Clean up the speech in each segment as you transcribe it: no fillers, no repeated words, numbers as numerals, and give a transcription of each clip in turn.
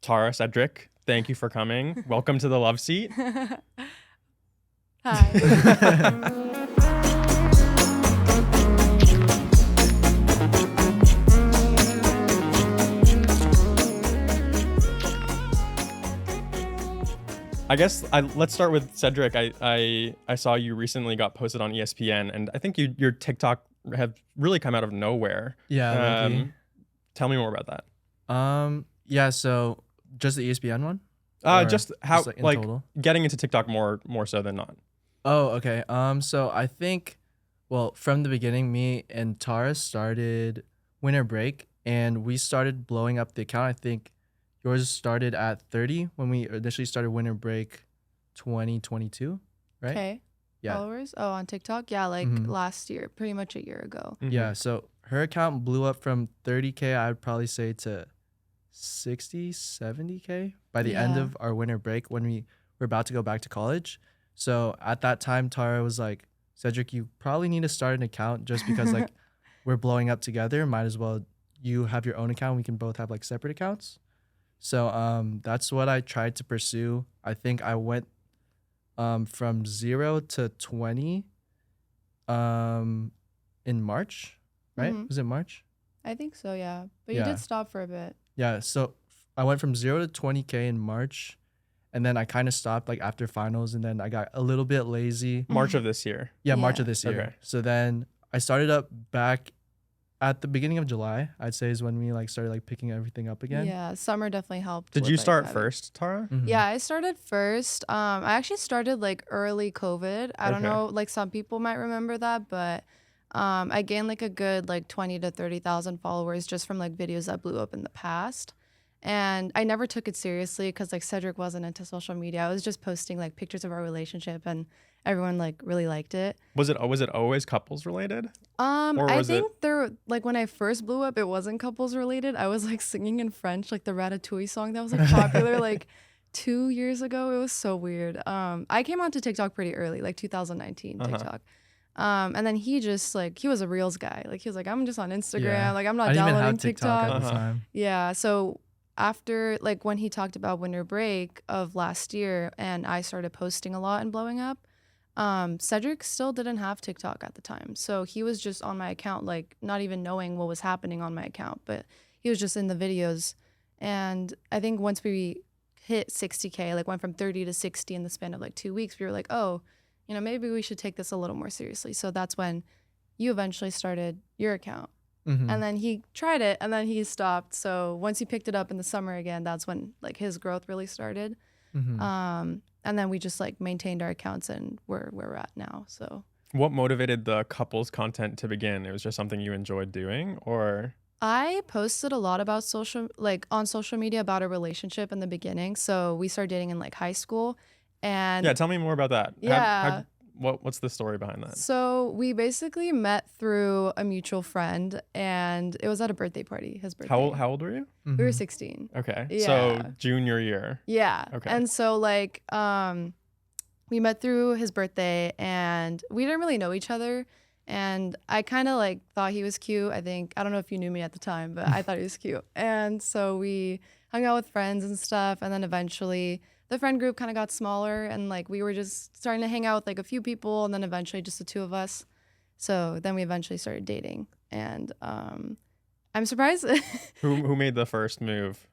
Tara, Cedric, thank you for coming. Welcome to the Loveseat. Hi. I guess let's start with Cedric. I saw you recently got posted on ESPN, and I think your TikTok have really come out of nowhere. Yeah. Tell me more about that. Yeah. So just the ESPN one. Just how in like total? getting into TikTok more so than not. Oh, okay. So I think, well, from the beginning, me and Tara started winter break, and we started blowing up the account. I think yours started at 30 when we initially started winter break 2022, right? Okay. Yeah. Followers? Oh, on TikTok? Yeah, like Mhm. last year, pretty much a year ago. Mhm. Yeah. So her account blew up from 30K, I would probably say, to 60, 70K by the end Yeah. of our winter break when we were about to go back to college. So at that time, Tara was like, Cedric, you probably need to start an account just because like we're blowing up together. Might as well you have your own account. We can both have like separate accounts. So that's what I tried to pursue. I think I went from 0 to 20 in March, right? Mhm. Was it March? I think so, yeah. But you Yeah. did stop for a bit. Yeah, so I went from 0 to 20K in March, and then I kind of stopped like after finals, and then I got a little bit lazy. March of this year. Yeah, March Yeah. of this year. Okay. So then I started up back at the beginning of July, I'd say, is when we like started like picking everything up again. Yeah, summer definitely helped. Did with, you like, start having- first, Tara? Mhm. Yeah, I started first. I actually started like early COVID. I don't Okay. know, like some people might remember that, but I gained like a good like 20 to 30,000 followers just from like videos that blew up in the past. And I never took it seriously because like Cedric wasn't into social media. I was just posting like pictures of our relationship and everyone like really liked it. Was it always couples related? Or I was it- think there like when I first blew up, it wasn't couples related. I was like singing in French, like the Ratatouille song that was like popular like 2 years ago. It was so weird. I came onto TikTok pretty early, like 2019 Uh-huh. TikTok. And then he just like he was a Reels guy. Like he was like, I'm just on Instagram. Yeah. Like I'm I not didn't even downloading have TikTok TikTok. at the Uh-huh. time. Yeah. So after like when he talked about winter break of last year and I started posting a lot and blowing up, Cedric still didn't have TikTok at the time. So he was just on my account, like not even knowing what was happening on my account, but he was just in the videos. And I think once we hit 60K, like went from 30 to 60 in the span of like 2 weeks, we were like, oh, you know, maybe we should take this a little more seriously. So that's when you eventually started your account. Mhm. And then he tried it and then he stopped. So once he picked it up in the summer again, that's when like his growth really started. Mhm. And then we just like maintained our accounts and where we're at now. So What motivated the couples content to begin? It was just something you enjoyed doing, or I posted a lot about on social media about a relationship in the beginning. So we started dating in like high school and yeah, tell me more about that. Yeah. What's the story behind that? So we basically met through a mutual friend and it was at a birthday party, his birthday. How old were you? We were Mhm. 16. Okay, Yeah. so junior year. Yeah. Okay. And so like we met through his birthday and we didn't really know each other. And I kind of like thought he was cute. I don't know if you knew me at the time, but I thought he was cute. And so we hung out with friends and stuff. And then eventually the friend group kind of got smaller and like we were just starting to hang out with like a few people and then eventually just the two of us. So then we eventually started dating. And I'm surprised. Who made the first move,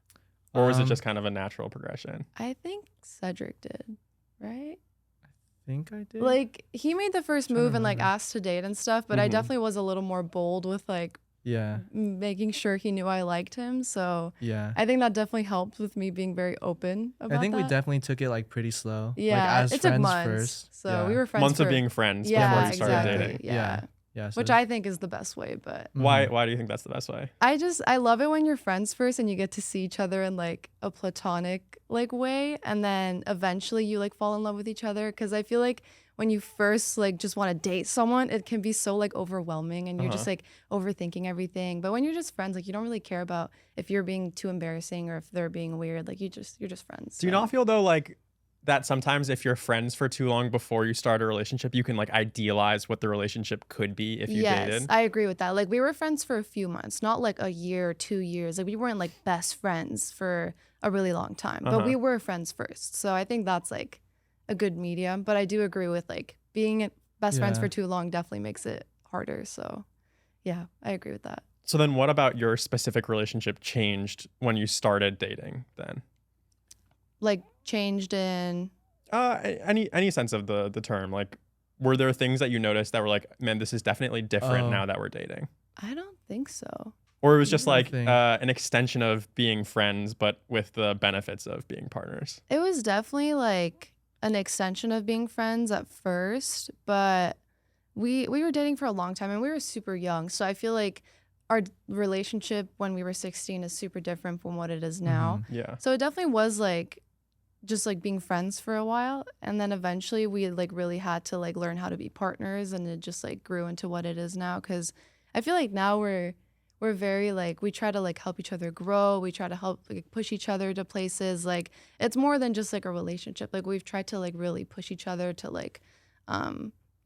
or was it Um, just kind of a natural progression? I think Cedric did, right? I think I did. Like he made the first Trying to move and like remember. asked to date and stuff, but I Mhm. definitely was a little more bold with like yeah. making sure he knew I liked him. So Yeah. I think that definitely helped with me being very open about I think we that. definitely took it like pretty slow. Yeah, Like as it took friends months. first. So yeah. we were friends Months for of being friends yeah, before you started exactly. dating. Yeah. Yeah. So Which I think is the best way, but Why Mhm. do you think that's the best way? I love it when you're friends first and you get to see each other in like a platonic like way and then eventually you like fall in love with each other because I feel like when you first like just want to date someone it can be so like overwhelming and you're just like overthinking everything, but when you're just friends like you don't really care about if you're being too embarrassing or if they're being weird, like you're just friends. Do you so. not feel though like that sometimes if you're friends for too long before you start a relationship, you can like idealize what the relationship could be if you Yes, dated? I agree with that. Like we were friends for a few months, not like a year or 2 years. Like we weren't like best friends for a really long time. But we were friends first. So I think that's like a good medium. But I do agree with like being best friends for too long definitely makes it harder. So yeah, I agree with that. So then what about your specific relationship changed when you started dating then? Like changed in Any sense of the term? Like, were there things that you noticed that were like, man, this is definitely different now that we're dating? I don't think so. Or it was just like think. an extension of being friends, but with the benefits of being partners? It was definitely like an extension of being friends at first, but we were dating for a long time and we were super young. So I feel like our relationship when we were 16 is super different from what it is now. Yeah. So it definitely was like just like being friends for a while, and then eventually we like really had to like learn how to be partners, and it just like grew into what it is now. Because I feel like now we're very like, we try to like help each other grow, we try to help like push each other to places. Like it's more than just like a relationship. Like we've tried to like really push each other to like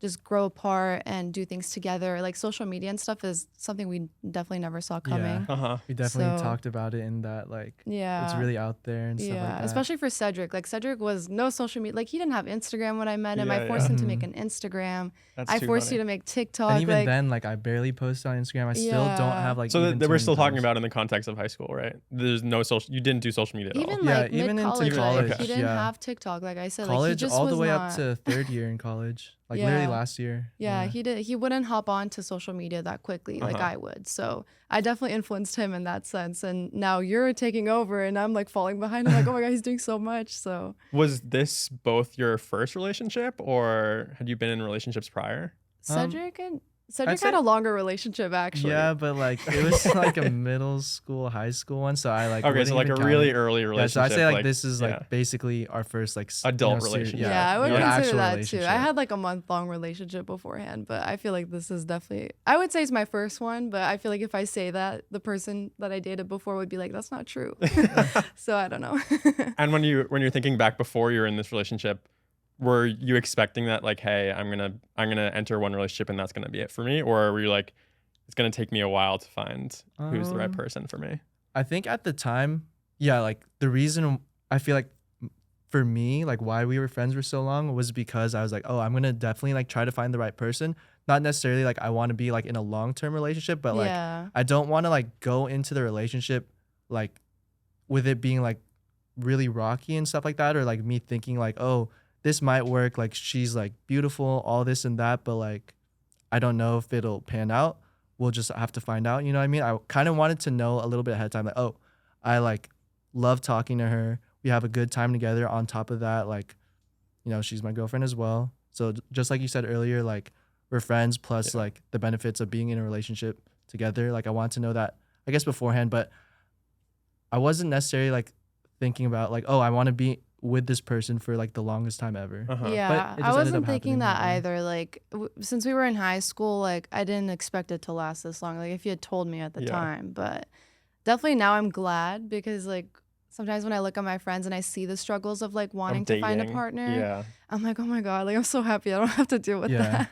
just grow apart and do things together. Like social media and stuff is something we definitely never saw coming. We definitely So- talked about it in that like Yeah. it's really out there and stuff like that. Especially for Cedric. Like Cedric was no social media. Like he didn't have Instagram when I met him. Yeah, I forced yeah. him to make an Instagram. That's I too forced funny. you to make TikTok. And even like, then, like I barely post on Instagram. I still don't Yeah. have like. So even they too were many still talking followers. about in the context of high school, right? There's no social. You didn't do social media at all. even Yeah, like even into mid-college, like, college, he didn't yeah. have TikTok. Like I said, College like he just all the was way not, up to third year in college, like literally Yeah. last year. Yeah, he wouldn't hop on to social media that quickly like I would. So I definitely influenced him in that sense. And now you're taking over and I'm like falling behind. I'm like, oh my God, he's doing so much. So Was this both your first relationship, or had you been in relationships prior? Cedric say- had a longer relationship actually. Yeah, but like it was like a middle school, high school one. So I like Okay, wouldn't so like a even really count it. early Yeah, relationship. so I'd say like this is yeah. like basically our first like Adult serious- relationship. Yeah, I would Yeah. an consider actual that too. relationship. I had like a month-long relationship beforehand, but I feel like this is definitely, I would say it's my first one, but I feel like if I say that, the person that I dated before would be like, that's not true. So I don't know. And when you're thinking back before you're in this relationship, were you expecting that like, hey, I'm gonna enter one relationship and that's gonna be it for me, or were you like, it's gonna take me a while to find who's the right person for me? I think at the time, yeah, like the reason I feel like for me, like why we were friends for so long was because I was like, oh, I'm gonna definitely like try to find the right person. Not necessarily like I want to be like in a long-term relationship, but like Yeah. I don't want to like go into the relationship like with it being like really rocky and stuff like that, or like me thinking like, oh, this might work, like she's like beautiful, all this and that, but like I don't know if it'll pan out. We'll just have to find out, you know what I mean? I kind of wanted to know a little bit ahead of time, like, oh, I like love talking to her. We have a good time together. On top of that, like, you know, she's my girlfriend as well. So just like you said earlier, like we're friends plus like the benefits of being in a relationship together. Like I want to know that, I guess beforehand, but I wasn't necessarily like thinking about like, oh, I want to be with this person for like the longest time ever. Yeah, But it I just ended wasn't up thinking happening that that way. either. Like, since we were in high school, like, I didn't expect it to last this long. Like, if you had told me at the Yeah. time, but definitely now I'm glad because, like, sometimes when I look at my friends and I see the struggles of like wanting to find a Dating. partner, Yeah. I'm like, oh my God, like, I'm so happy I don't have to deal with Yeah. that.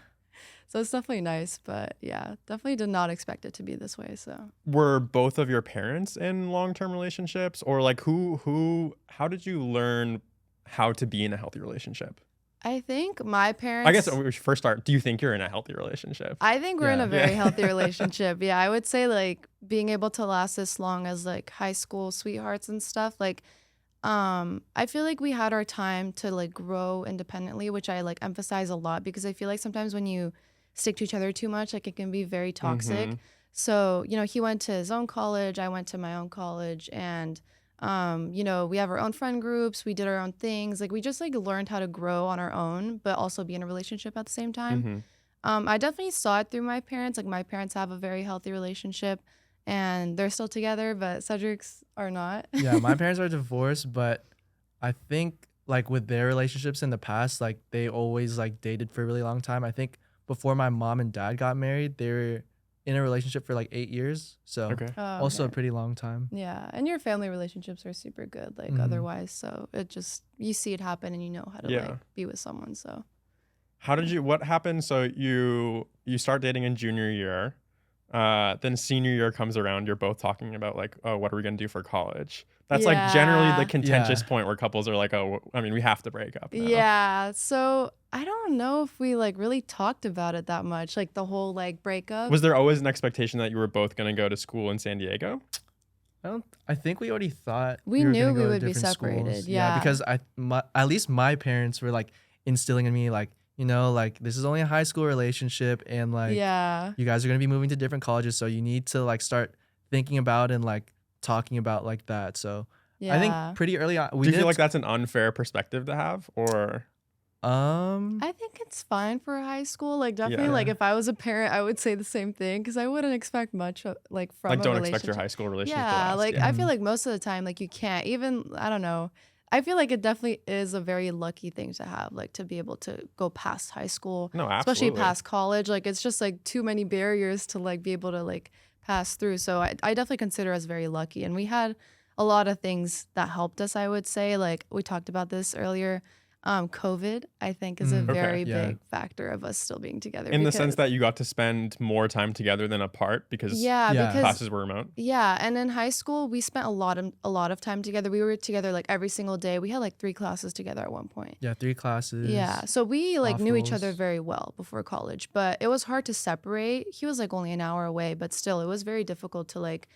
So it's definitely nice, but yeah, definitely did not expect it to be this way. So Were both of your parents in long-term relationships, or like how did you learn how to be in a healthy relationship? I think my parents. I guess we should first start. Do you think you're in a healthy relationship? I think we're in Yeah. a very Yeah. healthy relationship. Yeah, I would say like being able to last this long as like high school sweethearts and stuff. Like, I feel like we had our time to like grow independently, which I like emphasize a lot because I feel like sometimes when you stick to each other too much, like it can be very toxic. Mhm. So, you know, he went to his own college, I went to my own college, and you know, we have our own friend groups, we did our own things. Like we just like learned how to grow on our own, but also be in a relationship at the same time. Mhm. I definitely saw it through my parents. Like my parents have a very healthy relationship and they're still together, but Cedric's are not. Yeah, my parents are divorced, but I think like with their relationships in the past, like they always like dated for a really long time. I think before my mom and dad got married, they were in a relationship for like 8 years. So Okay. also a Okay. pretty long time. Yeah, and your family relationships are super good, like Mhm. otherwise. So it just you see it happen and you know how to Yeah. like be with someone. So What happened? So you start dating in junior year, then senior year comes around. You're both talking about like, oh, what are we gonna do for college? That's like generally the Yeah. contentious Yeah. point where couples are like, oh, I mean, we have to break up now. Yeah. So I don't know if we like really talked about it that much, like the whole like breakup. Was there always an expectation that you were both going to go to school in San Diego? I think we already thought We were knew gonna we go to would be different separated, schools. yeah. Because at least my parents were like instilling in me like, you know, like this is only a high school relationship and like Yeah. you guys are gonna be moving to different colleges, so you need to like start thinking about and like talking about like that. So Yeah. I think pretty early on Do we you did. feel like that's an unfair perspective to have, or I think it's fine for high school. Like definitely, Yeah. like if I was a parent, I would say the same thing because I wouldn't expect much like from like a don't relationship. expect your high school relationship to Yeah, last? like Yeah. I feel like most of the time, like you can't even. I don't know. I feel like it definitely is a very lucky thing to have, like to be able to go past high school, No, especially absolutely. past college. Like it's just like too many barriers to like be able to like pass through. So I definitely consider us very lucky, and we had a lot of things that helped us. I would say, like we talked about this earlier. COVID, I think, is a Okay, very yeah. big factor of us still being together. In the sense because- that you got to spend more time together than apart because yeah, Yeah. because classes were remote. yeah, and in high school we spent a lot of time together. We were together like every single day. We had like 3 classes together at one point. Yeah, 3 classes. Yeah, so we like knew each other waffles. very well before college, but it was hard to separate. He was like only an hour away, but still it was very difficult to like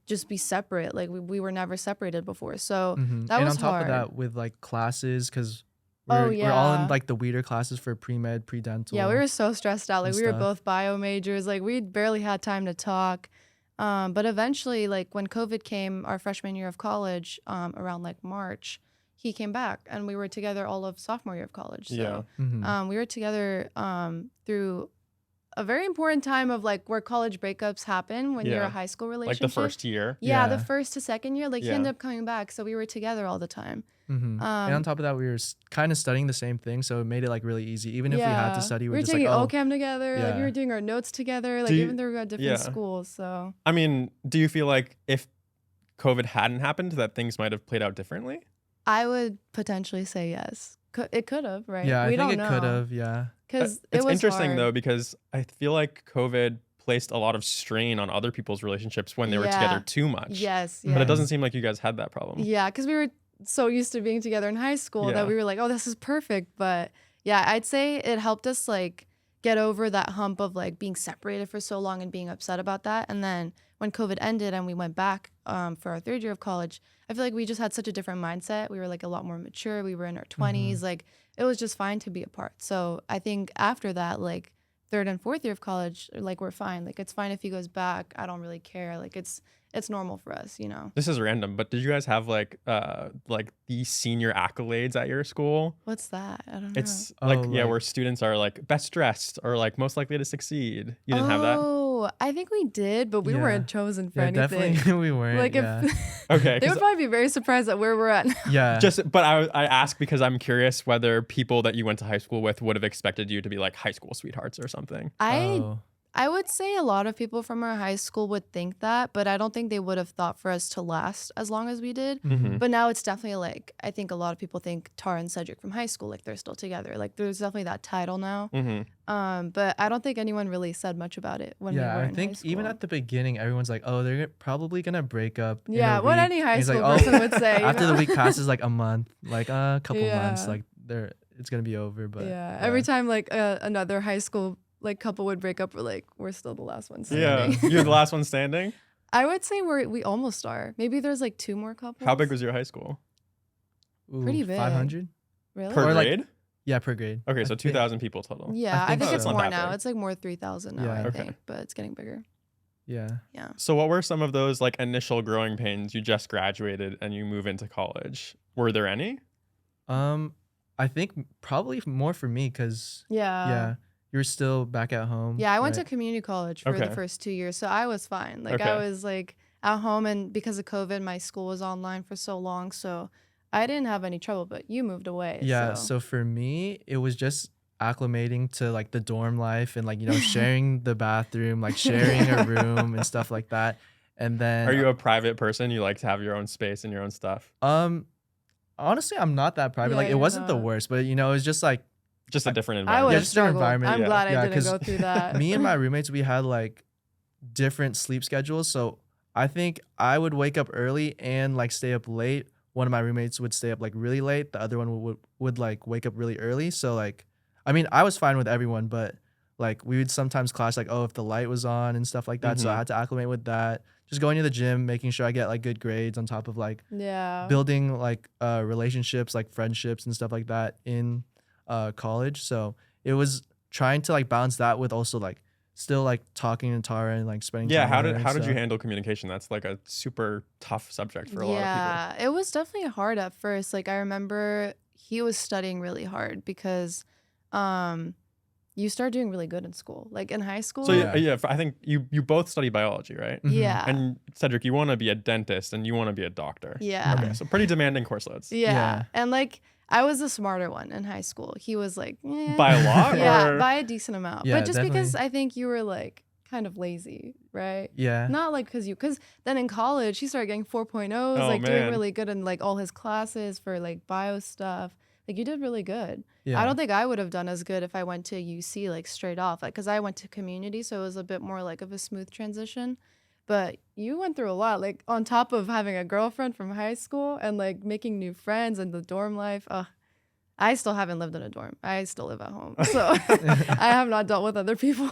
just be separate. Like we were never separated before. So that and was on top hard. of that with like classes because Oh, we're all in yeah. like the weeder classes for pre-med, pre-dental. Yeah, we were so stressed out. Like and we were stuff. both bio majors. Like we barely had time to talk. But eventually, like when COVID came, our freshman year of college, around like March, he came back and we were together all of sophomore year of college. So Yeah. Mhm. we were together through a very important time of like where college breakups happen when you're Yeah. a high school Like relationship. the first year. Yeah, the Yeah. first to second year. Like he Yeah. ended up coming back, so we were together all the time. And on top of that, we were kind of studying the same thing, so it made it like really easy. Even if we had to study, we we're were just taking like, oh, OChem together. Like we Yeah. were doing our notes together. Like Do you- even though we were at different yeah. schools. So I mean, do you feel like if COVID hadn't happened, that things might have played out differently? I would potentially say yes. It could have, right? yeah, I we think don't it know. could have, yeah. Because it It's was interesting hard. though because I feel like COVID placed a lot of strain on other people's relationships when they were together Yeah. too much. Yes, But it yes. doesn't seem like you guys had that problem. Yeah, because we were so used to being together in high school Yeah. that we were like, oh, this is perfect. But yeah, I'd say it helped us like get over that hump of like being separated for so long and being upset about that. And then when COVID ended and we went back for our 3rd year of college, I feel like we just had such a different mindset. We were like a lot more mature. We were in our 20s. Like it was just fine to be apart. So I think after that, like 3rd and 4th year of college, like we're fine. Like it's fine if he goes back. I don't really care. Like it's normal for us, you know. This is random, but did you guys have like the senior accolades at your school? What's that? I don't know. It's Oh, like like- where students are like best dressed or like most likely to succeed. You didn't have that? Oh, I think we did, but we Yeah. weren't chosen for Yeah, anything. definitely we weren't. Like yeah. if Okay, they 'cause would probably be very surprised at where we're at now. yeah. but I ask because I'm curious whether people that you went to high school with would have expected you to be like high school sweethearts or something. Oh. I would say a lot of people from our high school would think that, but I don't think they would have thought for us to last as long as we did. Mhm. But now it's definitely like I think a lot of people think Tara and Cedric from high school, like they're still together. Like there's definitely that title now. But I don't think anyone really said much about it when we Yeah, were I in think high school. even at the beginning, everyone's like, "Oh, they're probably gonna break up." in a Yeah, what week." any high And he's school like, person would say. you After the know? week passes like a month, like a couple months, Yeah. like it's gonna be over. But yeah, every time like another high school like couple would break up, we're still the last ones Yeah, standing. you're the last one standing. I would say we almost are. Maybe there's like 2 more couples. How big was your high school? Pretty big. 500. really? Per Or, like, grade? Yeah, per grade. Okay, I so think- 2,000 people total. Yeah, I think think so. it's Not more that now. big. It's like more 3,000 now, Yeah. I Okay. think, but it's getting bigger. Yeah. Yeah. So what were some of those like initial growing pains? You just graduated and you move into college. Were there any? I think probably more for me because Yeah. you're still back at home. Yeah, I went to right? community college for the Okay. first 2 years, so I was fine. Like Okay. I was like at home, and because of COVID, my school was online for so long, so I didn't have any trouble. But you moved away. Yeah. So, So for me, it was just acclimating to like the dorm life and like sharing the bathroom, like sharing a room and stuff like that. And then Are you a private person? You like to have your own space and your own stuff? honestly, I'm not that private. Yeah, Like it you're wasn't the not. worst, but it was just like Just a different I environment. would Yeah, have just their struggled. environment. I'm Yeah. glad I Yeah, didn't 'cause go through that. me and my roommates, we had like different sleep schedules. So I think I would wake up early and like stay up late. One of my roommates would stay up like really late. The other one would like wake up really early. So like, I mean, I was fine with everyone, but like we would sometimes clash like, oh, if the light was on and stuff like that. So I Mhm. had to acclimate with that. Just going to the gym, making sure I get like good grades on top of like Yeah. building like relationships, like friendships and stuff like that in college. So it was trying to like balance that with also like still like talking to Tara and like spending Yeah, time with her and how did you stuff. handle communication? That's like a super tough subject for a lot of Yeah, it was definitely hard at first. Like I remember he was studying really hard because um you start doing really good in school. Like in high people. So school, Yeah. I think you both study biology, right? Mhm. yeah. And Cedric, you want to be a dentist and you want to be a doctor. Yeah. Okay, so pretty demanding course loads. Yeah. Yeah. And like I was the smarter one in high school. He was like, eh. By a lot, Yeah, or by a decent amount. Yeah, But just because definitely. I think you were like kind of lazy, right? Yeah. Not like because then in college he started getting 4.0s, Oh, like doing man. really good in like all his classes for like bio stuff. Like you did really good. Yeah. I don't think I would have done as good if I went to UC like straight off, like because I went to community, so it was a bit more like of a smooth transition. But you went through a lot, like on top of having a girlfriend from high school and like making new friends and the dorm life. I still haven't lived in a dorm. I still live at home, so I have not dealt with other people.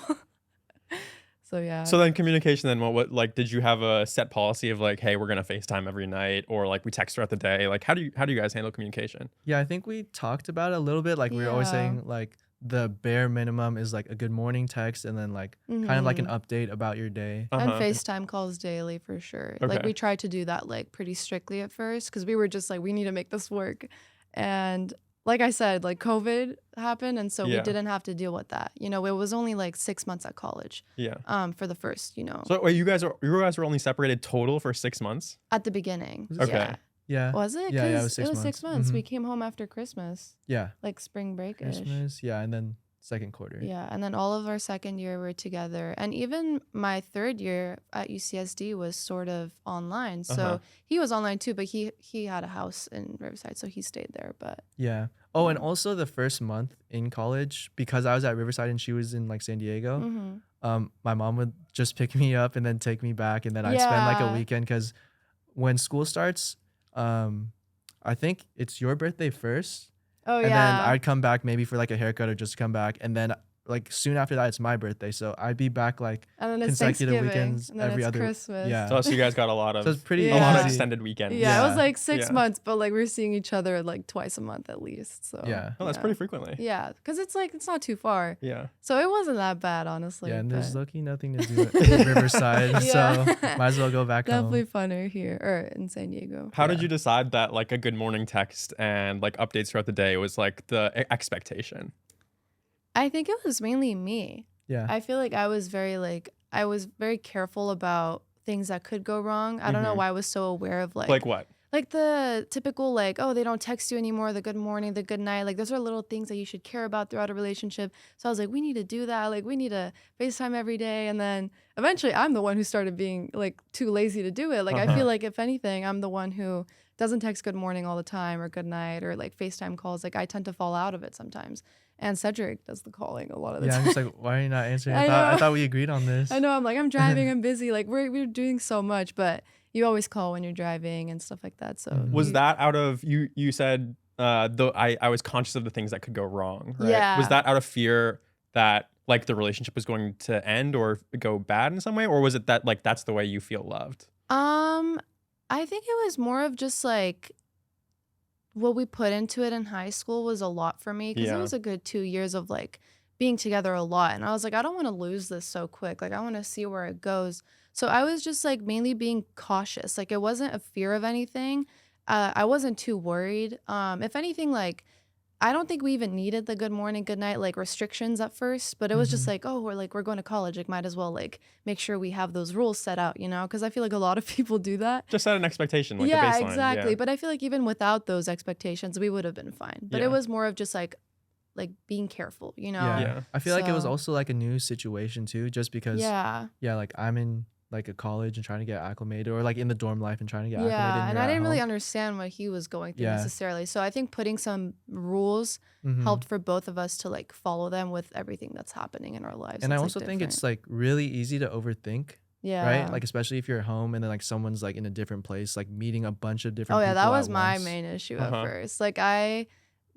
So yeah. So then communication, then what like did you have a set policy of like, hey, we're gonna FaceTime every night, or like we text throughout the day? Like how do you guys handle communication? Yeah, I think we talked about it a little bit. Like we were always Yeah. saying like the bare minimum is like a good morning text and then like kind of like an update about your day. And Uh-huh. FaceTime calls daily for sure. Like Okay. we tried to do that like pretty strictly at first because we were just like, we need to make this work. And like I said, like COVID happened, and so Yeah. we didn't have to deal with that. You know, it was only like 6 months at college. Yeah. For the first, you know, So wait, you guys were only separated total for 6 months? at the beginning. Okay. Yeah. Yeah. Was it? Yeah, it 'Cause was 6 it was months. 6 months. We Mhm. came home after Christmas, Yeah. like spring break-ish. Christmas. Yeah, and then second quarter. Yeah, and then all of our second year were together. And even my third year at UCSD was sort of online. So Uh-huh. he was online too, but he had a house in Riverside, so he stayed there. But Yeah. Oh, and also the first month in college, because I was at Riverside and she was in like San Diego, my mom would just pick me up and then take me back, and then I'd spend like a Yeah. weekend because when school starts, I think it's your birthday first, oh and then yeah, I'd come back maybe for like a haircut or just come back, and then like soon after that it's my birthday, so I'd be back like and then it's consecutive Thanksgiving, weekends and then every it's other. Christmas. Yeah. So you guys got a lot of So it's pretty a lot of Yeah. easy. extended weekends. Yeah, it was Yeah. like 6 Yeah. months, but like we're seeing each other like twice a month at least. So Yeah. Oh, that's yeah. pretty frequently. Yeah, because it's like it's not too far, Yeah. so it wasn't that bad honestly. Yeah, and there's but lucky nothing to do at Riverside, Yeah. so might as well go back definitely home. funner here or in San Diego. How did Yeah. you decide that like a good morning text and like updates throughout the day was like the expectation? I think it was mainly me. Yeah. I feel like I was very careful about things that could go wrong. I don't know Mhm. why I was so aware of Like what? like the typical like, oh, they don't text you anymore, the good morning, the good night. Like those are little things that you should care about throughout a relationship. So I was like, we need to do that. Like we need to FaceTime every day. And then eventually I'm the one who started being like too lazy to do it. Like I Uh-huh. feel like if anything, I'm the one who doesn't text good morning all the time or good night or like FaceTime calls. Like I tend to fall out of it sometimes. And Cedric does the calling a lot of the Yeah, time. I'm just like, why are you not answering? I I know. thought we agreed on this. I know. I'm like, I'm driving. I'm busy. Like we're doing so much, but you always call when you're driving and stuff like that. So Mhm. Was you- that out of you said though I was conscious of the things that could go wrong, right? Yeah. Was that out of fear that like the relationship was going to end or go bad in some way, or was it that like that's the way you feel loved? I think it was more of just like what we put into it in high school was a lot for me because Yeah. it was a good 2 years of like being together a lot. And I was like, I don't want to lose this so quick. Like, I want to see where it goes. So I was just like mainly being cautious. Like, it wasn't a fear of anything. I wasn't too worried. If anything, like, I don't think we even needed the good morning, good night, like restrictions at first, but it was just Mhm. like, oh, we're going to college. Like, might as well like make sure we have those rules set out, you know? Because I feel like a lot of people do that. Just set an expectation, like a Yeah, baseline. exactly. Yeah. But I feel like even without those expectations, we would have been fine. But Yeah. it was more of just like being careful, you know? Yeah. Yeah. I feel like it was So- also like a new situation too, just because Yeah. like I'm in like a college and trying to get acclimated, or like in the dorm life and trying to get acclimated. Yeah. And I you're at didn't really home. understand what he was going through Yeah. necessarily. So I think putting some rules Mhm. helped for both of us to like follow them with everything that's happening in our lives. And I It's, also like, think it's different. like really easy to overthink Yeah. right? Like especially if you're at home and then like someone's like in a different place, like meeting a bunch of different Oh yeah, people that was at my once. main issue Uh-huh. at first. Like I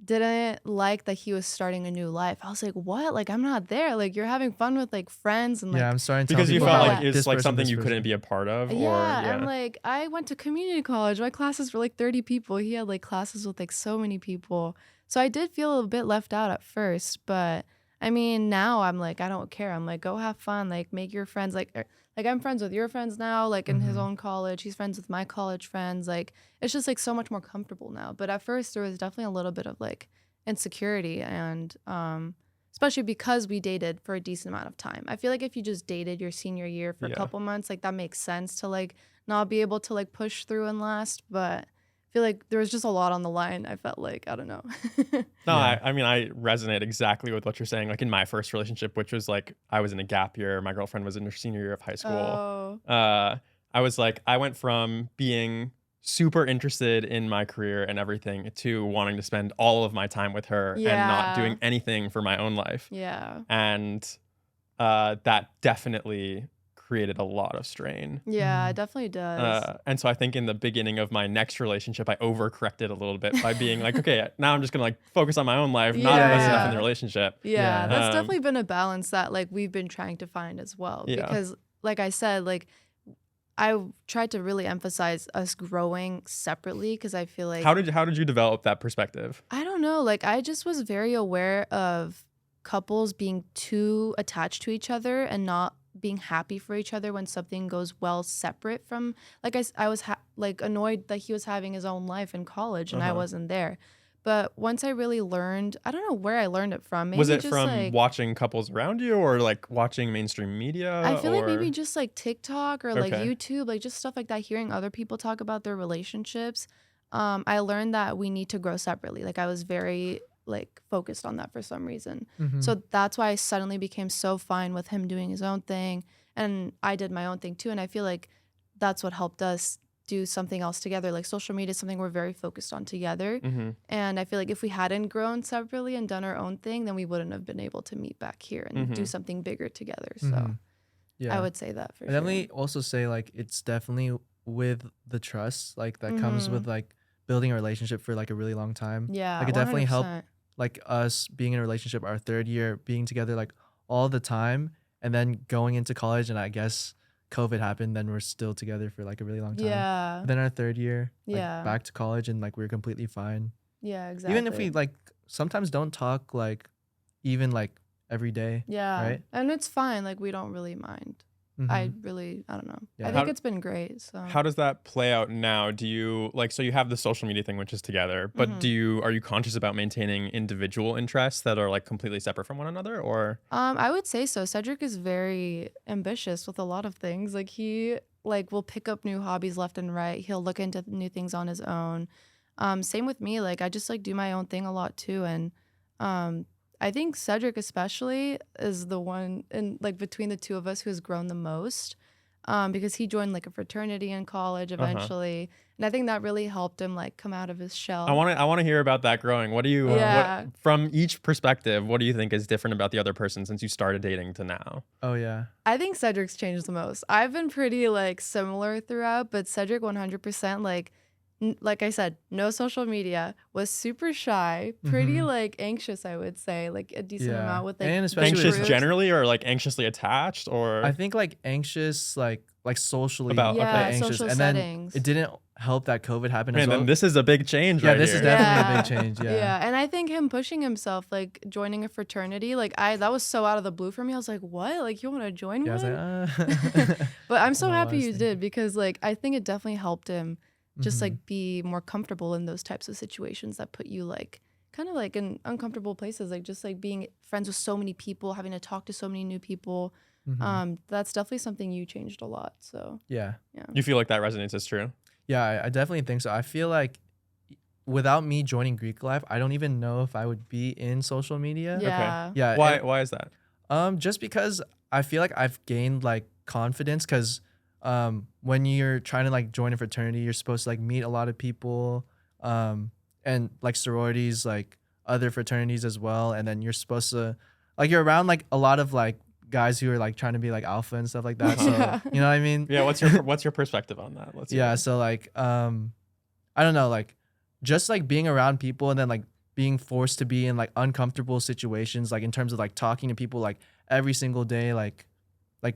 didn't like that he was starting a new life. I was like, what? Like I'm not there. Like you're having fun with like friends and Yeah, like I'm starting to tell Because you people felt about Yeah. like like it's this like person, something this you couldn't person. be a part of, or yeah, and like I went to community college. My classes were like 30 people. He had like classes with like so many people. So I did feel a bit left out at first, but I mean, now I'm like I don't care. I'm like go have fun, like make your friends like I'm friends with your friends now, like in his Mhm. own college. He's friends with my college friends. Like it's just like so much more comfortable now. But at first there was definitely a little bit of like insecurity and especially because we dated for a decent amount of time. I feel like if you just dated your senior year for a Yeah. couple months, like that makes sense to like not be able to like push through and last. But I feel like there was just a lot on the line. I felt like, I don't know. No, Yeah. I mean, I resonate exactly with what you're saying. Like in my first relationship, which was like I was in a gap year, my girlfriend was in her senior year of high school. Oh, I was like, I went from being super interested in my career and everything to wanting to spend all of my time with her and not doing Yeah. anything for my own life. yeah. And that definitely created a lot of strain. Yeah, it Mhm. definitely does. And so I think in the beginning of my next relationship, I overcorrected a little bit by being like, okay, now I'm just gonna like focus on my own life, not Yeah, invest enough in yeah. the relationship. Yeah, Yeah. that's Um, definitely been a balance that like we've been trying to find as well. Yeah. Because like I said, like I tried to really emphasize us growing separately because I feel like How did you develop that perspective? I don't know, like I just was very aware of couples being too attached to each other and not being happy for each other when something goes well separate from like I was like annoyed that he was having his own life in college and I Uh-huh. wasn't there. But once I really learned, I don't know where I learned it from. Maybe Was it just from like watching couples around you or like watching mainstream media I feel like maybe or just like TikTok or like okay. YouTube, like just stuff like that, hearing other people talk about their relationships. I learned that we need to grow separately. Like I was very like focused on that for some reason. Mhm. So that's why I suddenly became so fine with him doing his own thing and I did my own thing too. And I feel like that's what helped us do something else together. Like social media is something we're very focused on together. Mm-hmm. And I feel like if we hadn't grown separately and done our own thing, then we wouldn't have been able to meet back here and do Mhm. something bigger together. So Mhm. Yeah. I would say that for I sure. definitely also say like it's definitely with the trust like that comes Mhm. with like building a relationship for like a really long time. Yeah, Like it definitely helped 100%. like us being in a relationship our third year, being together like all the time, and then going into college, and I guess COVID happened, then we're still together for like a really long time. Yeah, But then our third year, like yeah, back to college, and like we're completely fine. yeah, exactly. Even if we like sometimes don't talk like even like every day, yeah, right? and it's fine. Like we don't really mind. I Mhm. really, I don't know. Yeah. I think How- it's been great. So How does that play out now? Do you like so you have the social media thing which is together, but Mhm. are you conscious about maintaining individual interests that are like completely separate from one another or I would say so. Cedric is very ambitious with a lot of things. Like he like will pick up new hobbies left and right. He'll look into new things on his own. Same with me. Like I just like do my own thing a lot too. And um I think Cedric especially is the one in like between the two of us who has grown the most. Because he joined like a fraternity in college uh-huh. eventually. And I think that really helped him like come out of his I shell. want to hear about that growing. What do you Yeah. what from each perspective, what do you think is different about the other person since you started dating to now? Oh yeah. I think Cedric's changed the most. I've been pretty like similar throughout, but Cedric 100% like I said, no social media, was super shy, pretty Mhm. like anxious, I would say, like a decent Yeah. amount with like And big especially with Anxious groups. generally or like anxiously attached or I think like anxious, like socially, About- like okay. Yeah, anxious, social and then settings. it didn't help that COVID happened man, as well. then this is a big change Yeah, right this is here. definitely a big change. Yeah. Yeah, and I think him pushing himself, like joining a fraternity, like that was so out of the blue for me. I was like, what? Like you want to join Yeah, I was one? like, But I'm I so know what I happy was you thinking. did because like I think it definitely helped him just Mhm. like be more comfortable in those types of situations that put you like kind of like in uncomfortable places, like just like being friends with so many people, having to talk to so many new people. Mhm. That's definitely something you changed a lot. So Yeah. yeah. You feel like that resonates as true? Yeah, I definitely think so. I feel like without me joining Greek life, I don't even know if I would be in social media. Yeah. Yeah. Why is that? Just because I feel like I've gained like confidence because when you're trying to like join a fraternity, you're supposed to like meet a lot of people, and like sororities, like other fraternities as well, and then you're supposed to like you're around like a lot of like guys who are like trying to be like alpha and stuff like that. So Yeah. you know what I mean? Yeah, what's your perspective on that? Let's hear Yeah. it. So like I don't know, like just like being around people and then like being forced to be in like uncomfortable situations, like in terms of like talking to people like every single day, like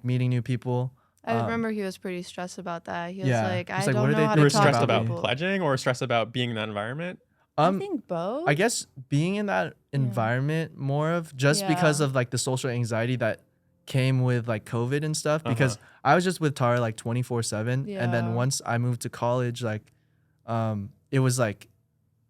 meeting new people. I remember he was pretty stressed about that. He was Yeah. like, He's I like, what don't are know they how You to were thinking talk stressed to about about me? people. pledging or stressed about being in that environment? I think both. I guess being in that environment more of just because Yeah. of like the social anxiety that came with like COVID and stuff, because Uh-huh. I was just with Tara like 24/7. And then Yeah. once I moved to college, like it was like,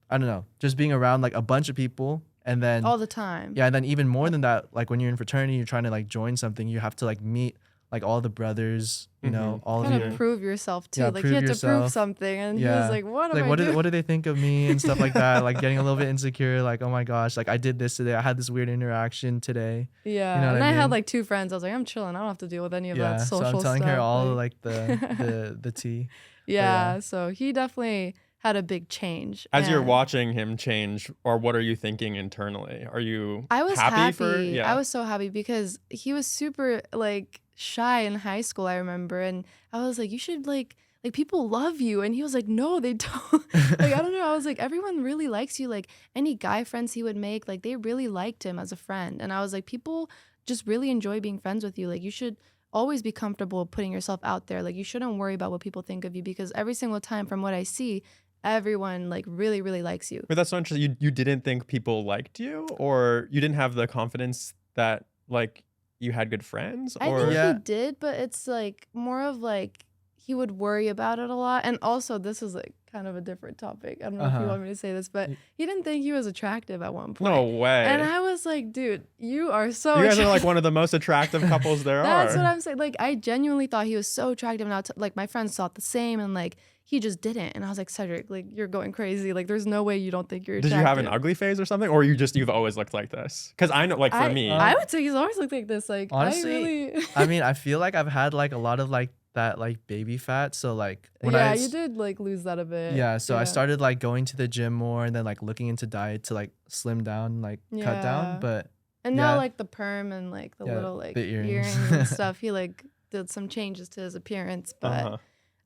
I don't know, just being around like a bunch of people. And then all the time. yeah, and then even more than that, like when you're in fraternity, you're trying to like join something, you have to like meet like all the brothers, you know, all of Kind you. of prove yourself too. Yeah, like prove he had to prove yourself. something, and he Yeah. was like, "What am Like I what doing?" did what do they think of me and stuff like that? Like getting a little bit insecure, like, oh my gosh, like I did this today. I had this weird interaction today. Yeah, You know what and I I had mean? like 2 friends. I was like, I'm chilling. I don't have to deal with any of Yeah. that So social I'm telling stuff. her all like- like the tea. yeah, so he definitely had a big change. As you're and watching him change, or what are you thinking internally? Are you I was happy for I was so happy because he was super like shy in high school, I remember, and I was like, you should like people love you, and he was like, no, they don't. Like I don't know. I was like, everyone really likes you. Like any guy friends he would make, like they really liked him as a friend, and I was like, people just really enjoy being friends with you. Like you should always be comfortable putting yourself out there. Like you shouldn't worry about what people think of you, because every single time, from what I see, everyone like really likes you. But that's so interesting. You didn't think people liked you, or you didn't have the confidence that like you had good friends, I or think Yeah. he did, but it's like more of like he would worry about it a lot. And also, this is like kind of a different topic. I don't know if you Uh-huh. want me to say this, but he didn't think he was attractive at one point. no way. And I was like, dude, you are so You guys are like attractive. one of the most attractive couples there That's are. what I'm saying. Like, I genuinely thought he was so attractive. And like, my friends thought the same. And like, he just didn't. And I was like, Cedric, like, you're going crazy. Like, there's no way you don't think you're Did attractive. you have an ugly phase or something, or you've always looked like this? Because I know, like for me, I would say he's always looked like this. Like, Honestly, I really. I mean, I feel like I've had like a lot of like that like baby fat. So like when yeah, I you did like lose that a bit. yeah, so I started like going to the gym more and then like looking into diet to like slim down, like cut Yeah. down. But And yeah. now like the perm and like the Yeah, little like the earrings. earrings. And stuff, he like did some changes to his appearance. But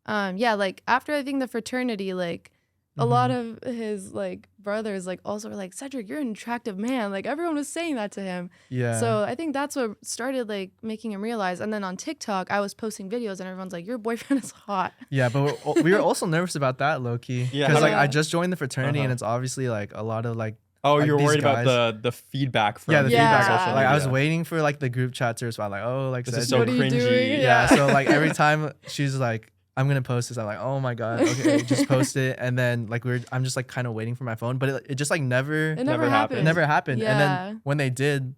uh-huh. yeah, like after I think the fraternity, like a lot Mhm. of his like brothers like also were like, Cedric, you're an attractive man. Like everyone was saying that to him. yeah. So I think that's what started like making him realize. And then on TikTok, I was posting videos and everyone's like, your boyfriend is hot. Yeah, but we were also nervous about that, low key. Yeah. Because like Yeah. I just joined the fraternity and Uh-huh. it's obviously like a lot of like Oh, like, you're these worried about guys- the feedback from yeah, the Yeah. feedback. social Like I was media. waiting for like the group chat to respond, like, oh, like This is Cedric- so What are you cringy. doing? yeah. So like every time she's like, I'm gonna post this, I'm like, oh my god, okay, just post it. And then like I'm just like kind of waiting for my phone, but it just like never It Never never happened. happened. it never happened. And Yeah. then when they did,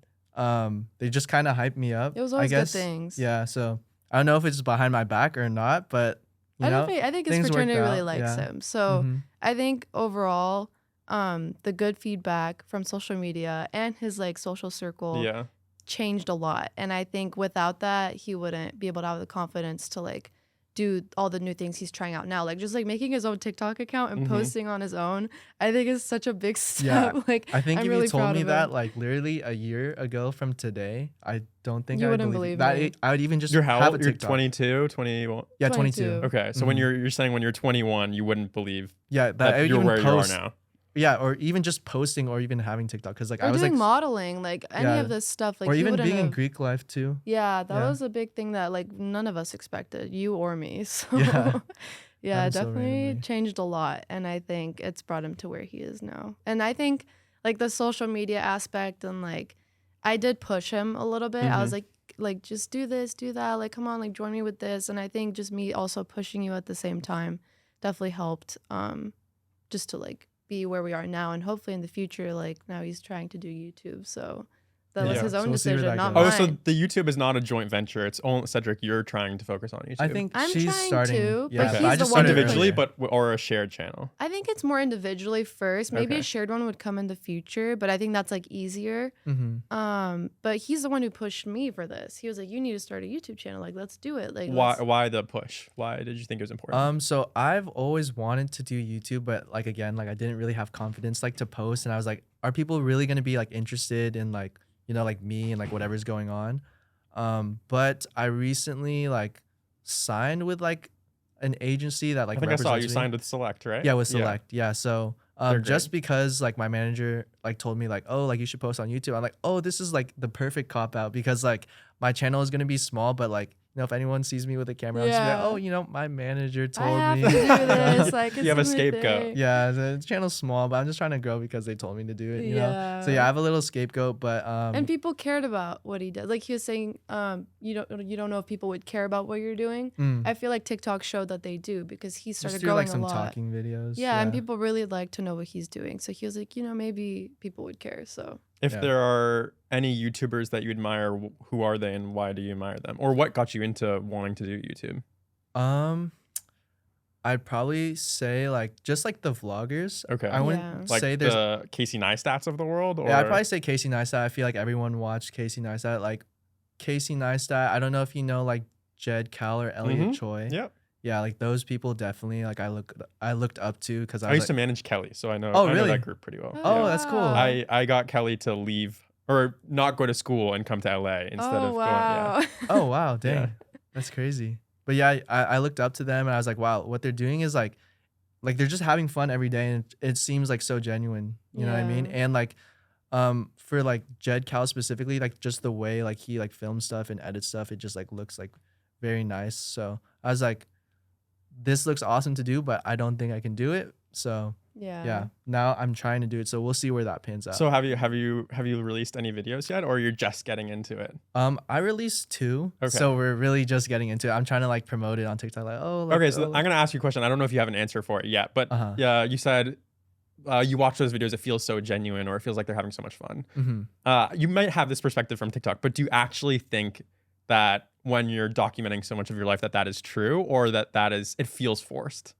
they just kind of hyped me up. It was I always good guess. things. Yeah. So I don't know if it's behind my back or not, but you know, I think his things worked fraternity really out, likes yeah. him. So Mhm. I think overall, the good feedback from social media and his like social circle Yeah. changed a lot. And I think without that, he wouldn't be able to have the confidence to like do all the new things he's trying out now. Like just like making his own TikTok account and Mhm. posting on his own, I think is such a big step. Yeah, Like I think I'm if really you told proud me of that him. like literally a year ago from today, I don't think You I would wouldn't believe believe that. me. I would even just You're how have old? a You're TikTok. 22, 21. Yeah, 22. 22. Okay, so when Mhm. you're saying when you're 21, you wouldn't believe Yeah, that I that would you're even where post. you are now. Yeah, or even just posting or even having TikTok because like Or I was doing like, modeling, like any Yeah. of this stuff. Like or he even wouldn't being in have- Greek life too. Yeah, that Yeah. was a big thing that like none of us expected, you or me. So Yeah. yeah, it Happened so definitely randomly. changed a lot. And I think it's brought him to where he is now. And I think like the social media aspect and like I did push him a little bit. I was like just do this, do that. Like come on, like join me with this. And I think just me also pushing you at the same time definitely helped just to like be where we are now, and hopefully in the future, like now he's trying to do YouTube, so that was Yeah. his So own we'll see where decision, that not goes. Oh, so mine. the YouTube is not a joint venture. It's only Cedric. You're trying to focus on YouTube. I think I'm she's trying starting. to, but Yeah, he's I the just one started who individually, earlier. but or a shared channel. I think it's more individually first. Maybe Okay. a shared one would come in the future, but I think that's like easier. Mhm. But he's the one who pushed me for this. He was like, "You need to start a YouTube channel. Like, let's do it." Like, Why? let's- Why the push? Why did you think it was important? So I've always wanted to do YouTube, but like again, like I didn't really have confidence like to post, and I was like, are people really gonna be like interested in like, you know, like me and like whatever's going on? But I recently like signed with like an agency that like I think I saw represents you me. signed with Select, right? Yeah, with Select. Yeah. So They're just great. because like my manager like told me like, oh, like you should post on YouTube. I'm like, oh, this is like the perfect cop out because like my channel is gonna be small, but like if anyone sees me with a camera, I'm just be like, oh, Yeah. my manager I told have me. to do you know? this. Like, You it's have a in my scapegoat. thing. Yeah, the channel's small, but I'm just trying to grow because they told me to do it. So yeah, I Yeah. have a little scapegoat, but And people cared about what he did. Like he was saying, you don't know if people would care about what you're doing. I feel like TikTok showed that they do because he just started do growing like some a lot. talking videos. Yeah, and people really like to know what he's doing. So he was like, maybe people would care. So If Yeah. there are any YouTubers that you admire, who are they and why do you admire them? Or what got you into wanting to do YouTube? I'd probably say like just like the vloggers. Okay. I wouldn't Yeah. Like say there's. the Casey Neistats of the world? Or Yeah, I'd probably say Casey Neistat. I feel like everyone watched Casey Neistat. Like Casey Neistat. I don't know if you know like Jed Cal or Elliot Choi. Yep. Yeah, like those people definitely like I looked up to because I was used to like, manage Kelly, so I know, Oh, I know really? that group pretty well. Oh, that's cool. wow. I got Kelly to leave or not go to school and come to LA instead of going. Yeah. oh wow, dang, Yeah. that's crazy. But yeah, I looked up to them and I was like, wow, what they're doing is like they're just having fun every day and it seems like so genuine. You know what I mean? Yeah. And like for like Jed Cal specifically, like just the way like he like films stuff and edits stuff, it just like looks like very nice. So I was like, this looks awesome to do, but I don't think I can do it. So yeah, now I'm trying to do it. So we'll see where that pans out. So have you released any videos yet, or you're just getting into it? I released 2. Okay. So we're really just getting into it. I'm trying to like promote it on TikTok. Like, Okay, so I'm gonna ask you a question. I don't know if you have an answer for it yet, but yeah, you said you watch those videos, it feels so genuine, or it feels like they're having so much fun. You might have this perspective from TikTok, but do you actually think that when you're documenting so much of your life that is true, or that is it feels forced?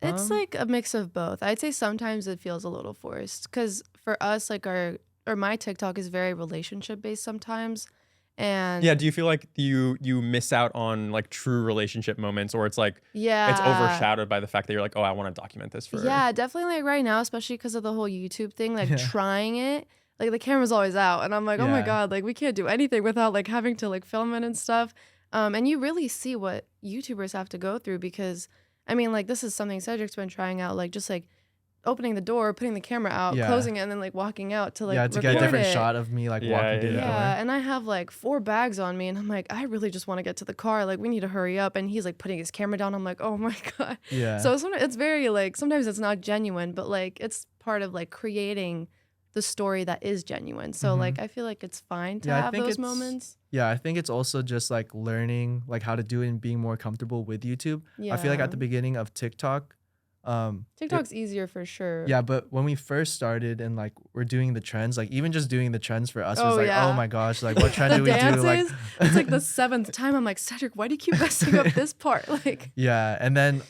It's like a mix of both. I'd say sometimes it feels a little forced because for us, like my TikTok is very relationship based sometimes. And yeah, do you feel like you miss out on like true relationship moments, or it's like yeah, it's overshadowed by the fact that you're like, oh, I want to document this for yeah, definitely like right now, especially because of the whole YouTube thing, like trying it, like the camera's always out and I'm like, oh my God, like we can't do anything without like having to like film it and stuff. And you really see what YouTubers have to go through because I mean, like, this is something Cedric's been trying out, like, just, like, opening the door, putting the camera out, closing it, and then, like, walking out to, like, to get a different it. shot of me, like, walking through the door. Yeah, and I have, like, 4 bags on me, and I'm like, I really just want to get to the car. Like, we need to hurry up. And he's, like, putting his camera down. I'm like, oh, my God. Yeah. So it's very, like, sometimes it's not genuine, but, like, it's part of, like, creating the story that is genuine. So, like, I feel like it's fine to have those moments. Yeah, I think it's also just like learning like how to do it and being more comfortable with YouTube. I feel like at the beginning of TikTok, TikTok's easier for sure. Yeah, but when we first started and like we're doing the trends, like even just doing the trends for us was like, oh my gosh, like what trend do we do? Like it's like the 7th time I'm like, Cedric, why do you keep messing up this part? Like yeah, and then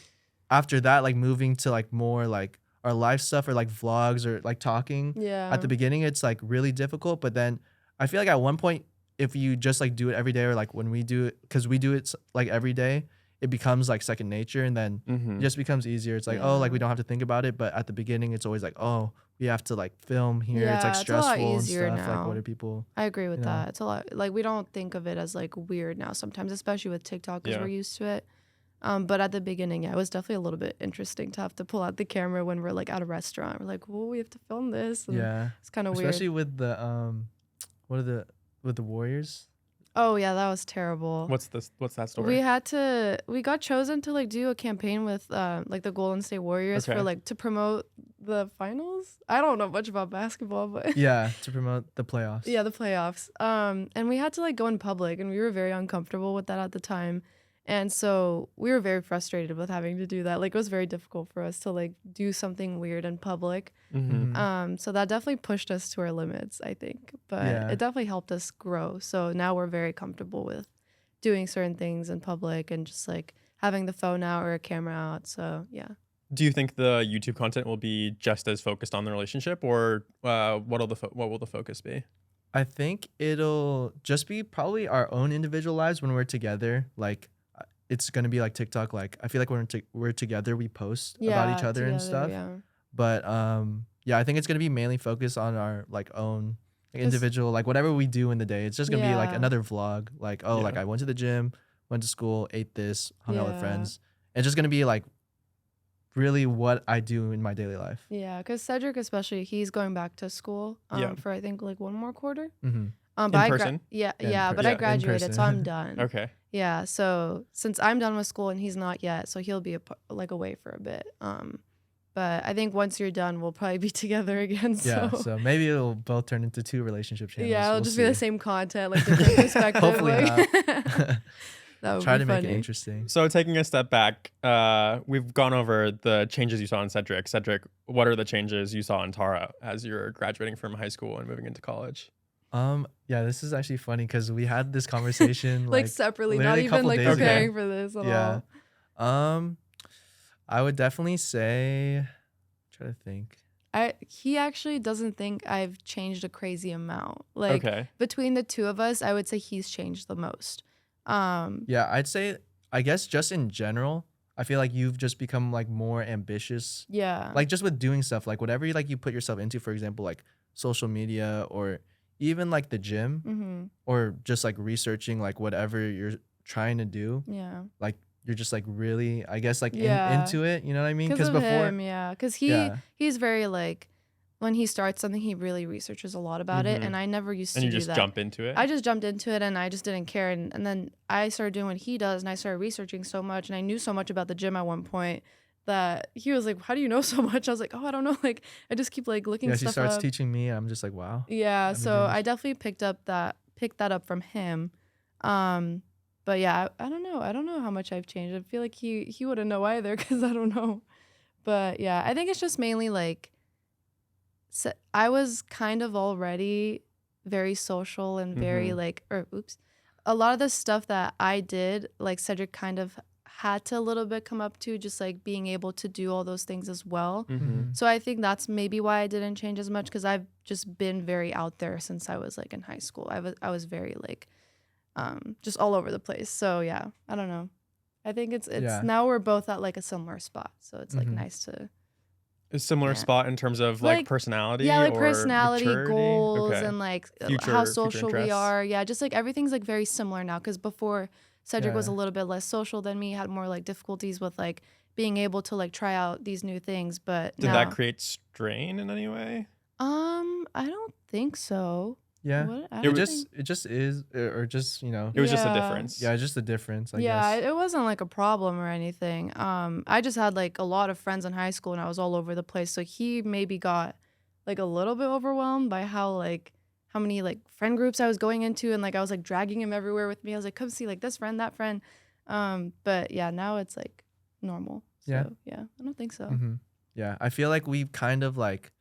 after that, like moving to like more like our life stuff or like vlogs or like talking. Yeah. At the beginning, it's like really difficult, but then I feel like at one point, if you just like do it every day or like when we do it, because we do it like every day, it becomes like second nature and then it just becomes easier. It's like, oh, like we don't have to think about it. But at the beginning, it's always like, oh, we have to like film here. It's like stressful it's a lot easier and stuff. now. Like what are people? I agree with that. It's a lot like we don't think of it as like weird now sometimes, especially with TikTok because we're used to it. But at the beginning, it was definitely a little bit interesting to have to pull out the camera when we're like at a restaurant. We're like, well, we have to film this. And it's kind of weird. Especially with the with the Warriors. Oh yeah, that was terrible. What's that story? We got chosen to like do a campaign with like the Golden State Warriors for like to promote the finals. I don't know much about basketball, but yeah, to promote the playoffs. Yeah, the playoffs. And we had to like go in public and we were very uncomfortable with that at the time. And so we were very frustrated with having to do that. Like it was very difficult for us to like do something weird in public. So that definitely pushed us to our limits, I think. But it definitely helped us grow. So now we're very comfortable with doing certain things in public and just like having the phone out or a camera out. So yeah. Do you think the YouTube content will be just as focused on the relationship, or what will the focus be? I think it'll just be probably our own individual lives when we're together. Like it's gonna be like TikTok. Like I feel like when we're together, we post about each other and stuff. Yeah. But yeah, I think it's gonna be mainly focused on our like own individual, like whatever we do in the day, it's just gonna be like Yeah. another vlog. Like, oh, like Yeah. I went to the gym, went to school, ate this, hung out with Yeah. friends. It's just gonna be like really what I do in my daily life. Yeah, because Cedric especially, he's going back to school Yeah. for I think like one more quarter. Mm-hmm. But In I person? yeah, Yeah, in yeah, per- but yeah, I in graduated, so person. I'm done. Okay. Yeah, so since I'm done with school and he's not yet, so he'll be like away for a bit. But I think once you're done, we'll probably be together again. Yeah, So so maybe it'll both turn into 2 relationship channels. yeah, it'll We'll just be the see. same content, like different perspective. Hopefully like, not. that would Try be to make it funny. interesting. So taking a step back, we've gone over the changes you saw in Cedric. Cedric, what are the changes you saw in Tara as you're graduating from high school and moving into college? Yeah, this is actually funny because we had this conversation Like separately, not literally a even couple like days ago. preparing for this at Yeah. all. I would definitely say, try to think. He actually doesn't think I've changed a crazy amount. Like Okay. between the two of us, I would say he's changed the most. Yeah, I'd say, I guess just in general, I feel like you've just become like more ambitious. Yeah. Like just with doing stuff, like whatever you put yourself into, for example, like social media or even like the gym mm-hmm. or just like researching like whatever you're trying to do. Yeah. Like you're just like really, I guess, like Yeah. into it. You know what I mean? Because of before, him, yeah. Because yeah. he's very like, when he starts something, he really researches a lot about it, Mhm. and I never used And to you do just that. jump into it? I just jumped into it, and I just didn't care, and then I started doing what he does, and I started researching so much, and I knew so much about the gym at one point that he was like, "How do you know so much?" I was like, "Oh, I don't know. Like, I just keep like looking Yeah, she stuff starts up." teaching me. I'm just like, wow. Yeah, I've been so doing I this. definitely picked that up from him. But yeah, I don't know. I don't know how much I've changed. I feel like he wouldn't know either because I don't know. But yeah, I think it's just mainly like I was kind of already very social and very a lot of the stuff that I did, like Cedric kind of had to a little bit come up to, just like being able to do all those things as well. Mm-hmm. So I think that's maybe why I didn't change as much, because I've just been very out there since I was like in high school. I was very like just all over the place. So yeah, I don't know. I think it's Yeah. now we're both at like a similar spot. So it's like Mhm. nice to A similar Yeah. spot in terms of like Like, personality like or personality, maturity? goals, Okay. and like Future- how future social we interests. are. Yeah, just like everything's like very similar now, because before Cedric was a Yeah. little bit less social than me, had more like difficulties with like being able to like try out these new things. But Did now, that create strain in any way? I don't think so. Yeah. What? I It don't was- think- It just is, or just, It was just a Yeah. difference. yeah, just the difference, I yeah, guess. it wasn't like a problem or anything. I just had like a lot of friends in high school, and I was all over the place. So he maybe got like a little bit overwhelmed by how many like friend groups I was going into, and like I was like dragging him everywhere with me. I was like, come see like this friend, that friend. But yeah, now it's like normal. So Yeah. yeah, I don't think so. Mhm. Yeah, I feel like we've kind of like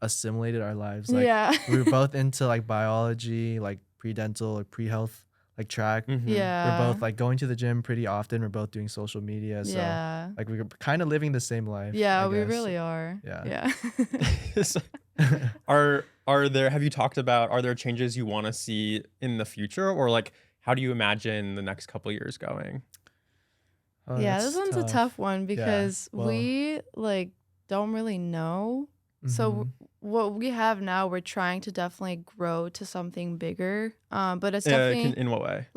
assimilated our lives. Like yeah. we were both into like biology, like pre-dental or pre-health, like track. Mhm. Yeah. We're both like going to the gym pretty often. We're both doing social media. So yeah. like we're kind of living the same life. Yeah, I we guess. really are. Yeah. Yeah. So, are there, have you talked about, are there changes you want to see in the future, or like how do you imagine the next couple years going? Oh, yeah, that's this one's a tough one because well- we like don't really know. So Mhm. what we have now, we're trying to definitely grow to something bigger. But it's Yeah, definitely in what way?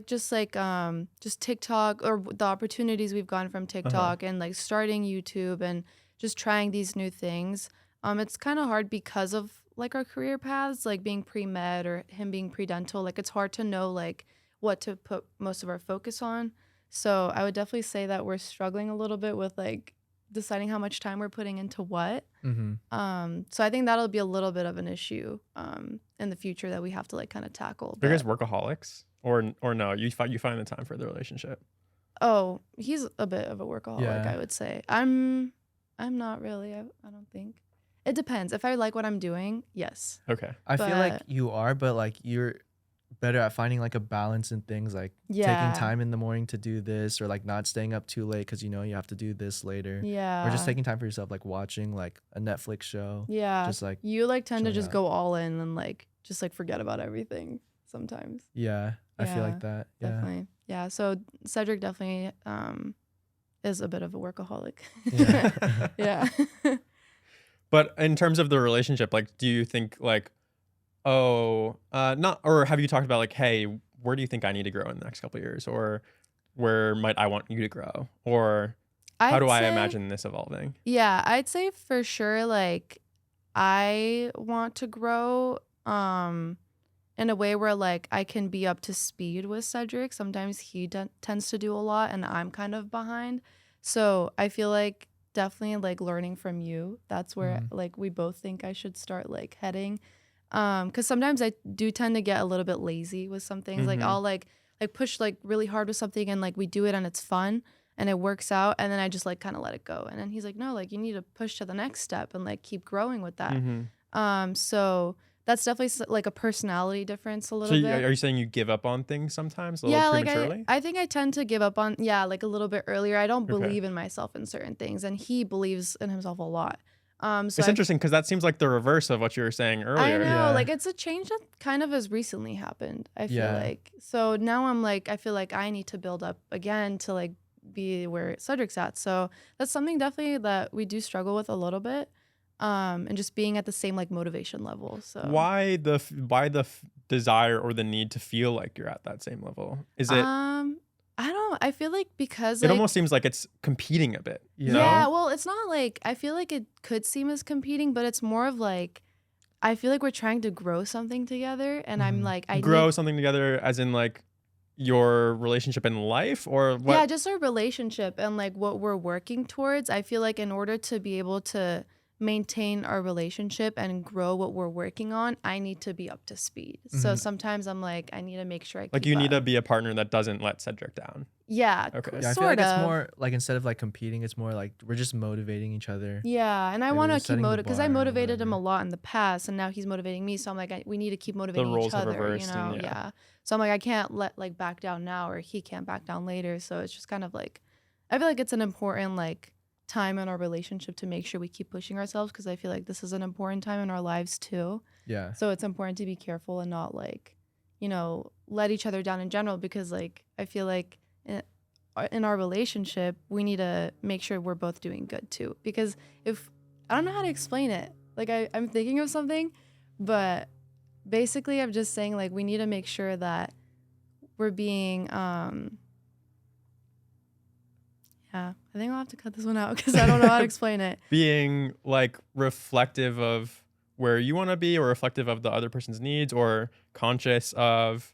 just TikTok, or the opportunities we've gotten from TikTok and like starting YouTube and just trying these new things. It's kind of hard because of like our career paths, like being pre-med or him being pre-dental. Like it's hard to know like what to put most of our focus on. So I would definitely say that we're struggling a little bit with like deciding how much time we're putting into what. Mhm. So I think that'll be a little bit of an issue in the future that we have to like kind of tackle. Are you guys But- workaholics, or no? You find the time for the relationship. Oh, he's a bit of a workaholic, Yeah. I would say. I'm not really. I don't think. It depends. If I like what I'm doing, yes. Okay. I feel like But- you are, but like you're better at finding like a balance in things, like Yeah. taking time in the morning to do this, or like not staying up too late because you know you have to do this later. Yeah. Or just taking time for yourself, like watching like a Netflix show. Yeah. Just like You like tend to chilling just out. go all in and like just like forget about everything sometimes. yeah, I feel Yeah, like that. Yeah. Definitely. Yeah. So Cedric definitely is a bit of a workaholic. Yeah. yeah. But in terms of the relationship, like, do you think like not, or have you talked about like, hey, where do you think I need to grow in the next couple of years, or where might I want you to grow, or how I'd do I say, imagine this evolving? yeah, I'd say for sure, like, I want to grow in a way where, like, I can be up to speed with Cedric. Sometimes he tends to do a lot and I'm kind of behind. So I feel like definitely, like, learning from you. That's where, Mhm. like, we both think I should start, like, heading. Because sometimes I do tend to get a little bit lazy with some things. Like, Mm-hmm. I'll, like push, like, really hard with something and, like, we do it and it's fun and it works out, and then I just, like, kind of let it go. And then he's like, no, like, you need to push to the next step and, like, keep growing with that. Mm-hmm. So that's definitely like a personality difference a So little bit. are you saying you give up on things sometimes a little Yeah, like prematurely? I think I tend to give up on, yeah, like a little bit earlier. I don't Okay. believe in myself in certain things, and he believes in himself a lot. So It's interesting because that seems like the reverse of what you were saying I earlier. know, Yeah. like it's a change that kind of has recently happened, I feel Yeah. like. So now I'm like, I feel like I need to build up again to like be where Cedric's at. So that's something definitely that we do struggle with a little bit. And just being at the same like motivation level. So Why the desire or the need to feel like you're at that same level? Is it? I don't, I feel like because It like, almost seems like it's competing a bit. Yeah. yeah, well, it's not like, I feel like it could seem as competing, but it's more of like, I feel like we're trying to grow something together, and I'm Mhm. like, I Grow need, something together, as in like your relationship in life, or what? yeah, just our relationship and like what we're working towards. I feel like in order to be able to maintain our relationship and grow what we're working on, I need to be up to speed. So Mhm. sometimes I'm like, I need to make sure I Like keep you need to up. be a partner that doesn't let Cedric down. Yeah, Okay. Yeah, I feel sort like it's of. more like instead of like competing, it's more like we're just motivating each other. Yeah, and I Like want we're to just keep setting the because I bar or motivated him a whatever. lot in the past, and now he's motivating me. So I'm like, we need to keep The motivating each roles have other, you reversed, and know? yeah. Yeah. So I'm like, I can't let like back down now, or he can't back down later. So it's just kind of like, I feel like it's an important like time in our relationship to make sure we keep pushing ourselves, because I feel like this is an important time in our lives too. Yeah. So it's important to be careful and not like, let each other down in general, because like I feel like in our relationship, we need to make sure we're both doing good too. Because if I don't know how to explain it, like I'm thinking of something, but basically I'm just saying like we need to make sure that we're being yeah, I think I'll have to cut this one out because I don't know how to explain it. Being like reflective of where you want to be, or reflective of the other person's needs, or conscious of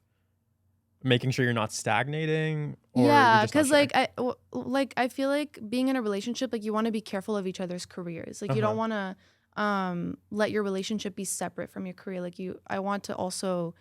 making sure you're not stagnating, or you're Yeah, just not because sure. like I feel like being in a relationship, like you want to be careful of each other's careers. Like you Uh-huh. don't want to let your relationship be separate from your career. Like I want to also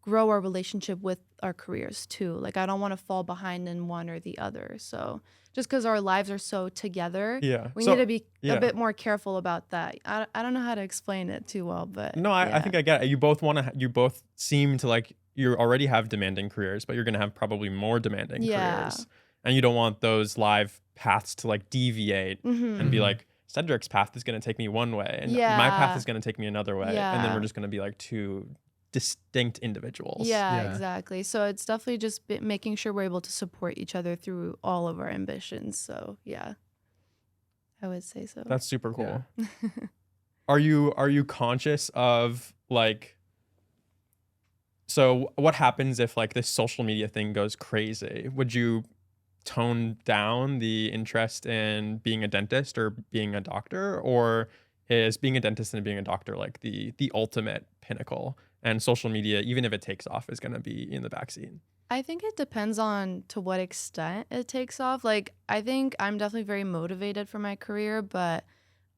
grow our relationship with our careers too. Like I don't want to fall behind in one or the other. So just because our lives are so together, Yeah. we need So to be a yeah. bit more careful about that. I don't know how to explain it too well, but No, I yeah. think I get it. You both want to. You both seem to like. You already have demanding careers, but you're gonna have probably more demanding Yeah. careers, and you don't want those live paths to like deviate and be Mhm. like, Cedric's path is gonna take me one way, and my path Yeah. is gonna take me another way, and then Yeah. we're just gonna be like two distinct individuals. Yeah, Yeah. exactly. So it's definitely just making sure we're able to support each other through all of our ambitions. So yeah, I would say so. That's super Yeah. cool. Are you conscious of like, so what happens if like this social media thing goes crazy? Would you tone down the interest in being a dentist or being a doctor, or is being a dentist and being a doctor like the ultimate pinnacle, and social media, even if it takes off, is going to be in the backseat? I think it depends on to what extent it takes off. Like I think I'm definitely very motivated for my career, but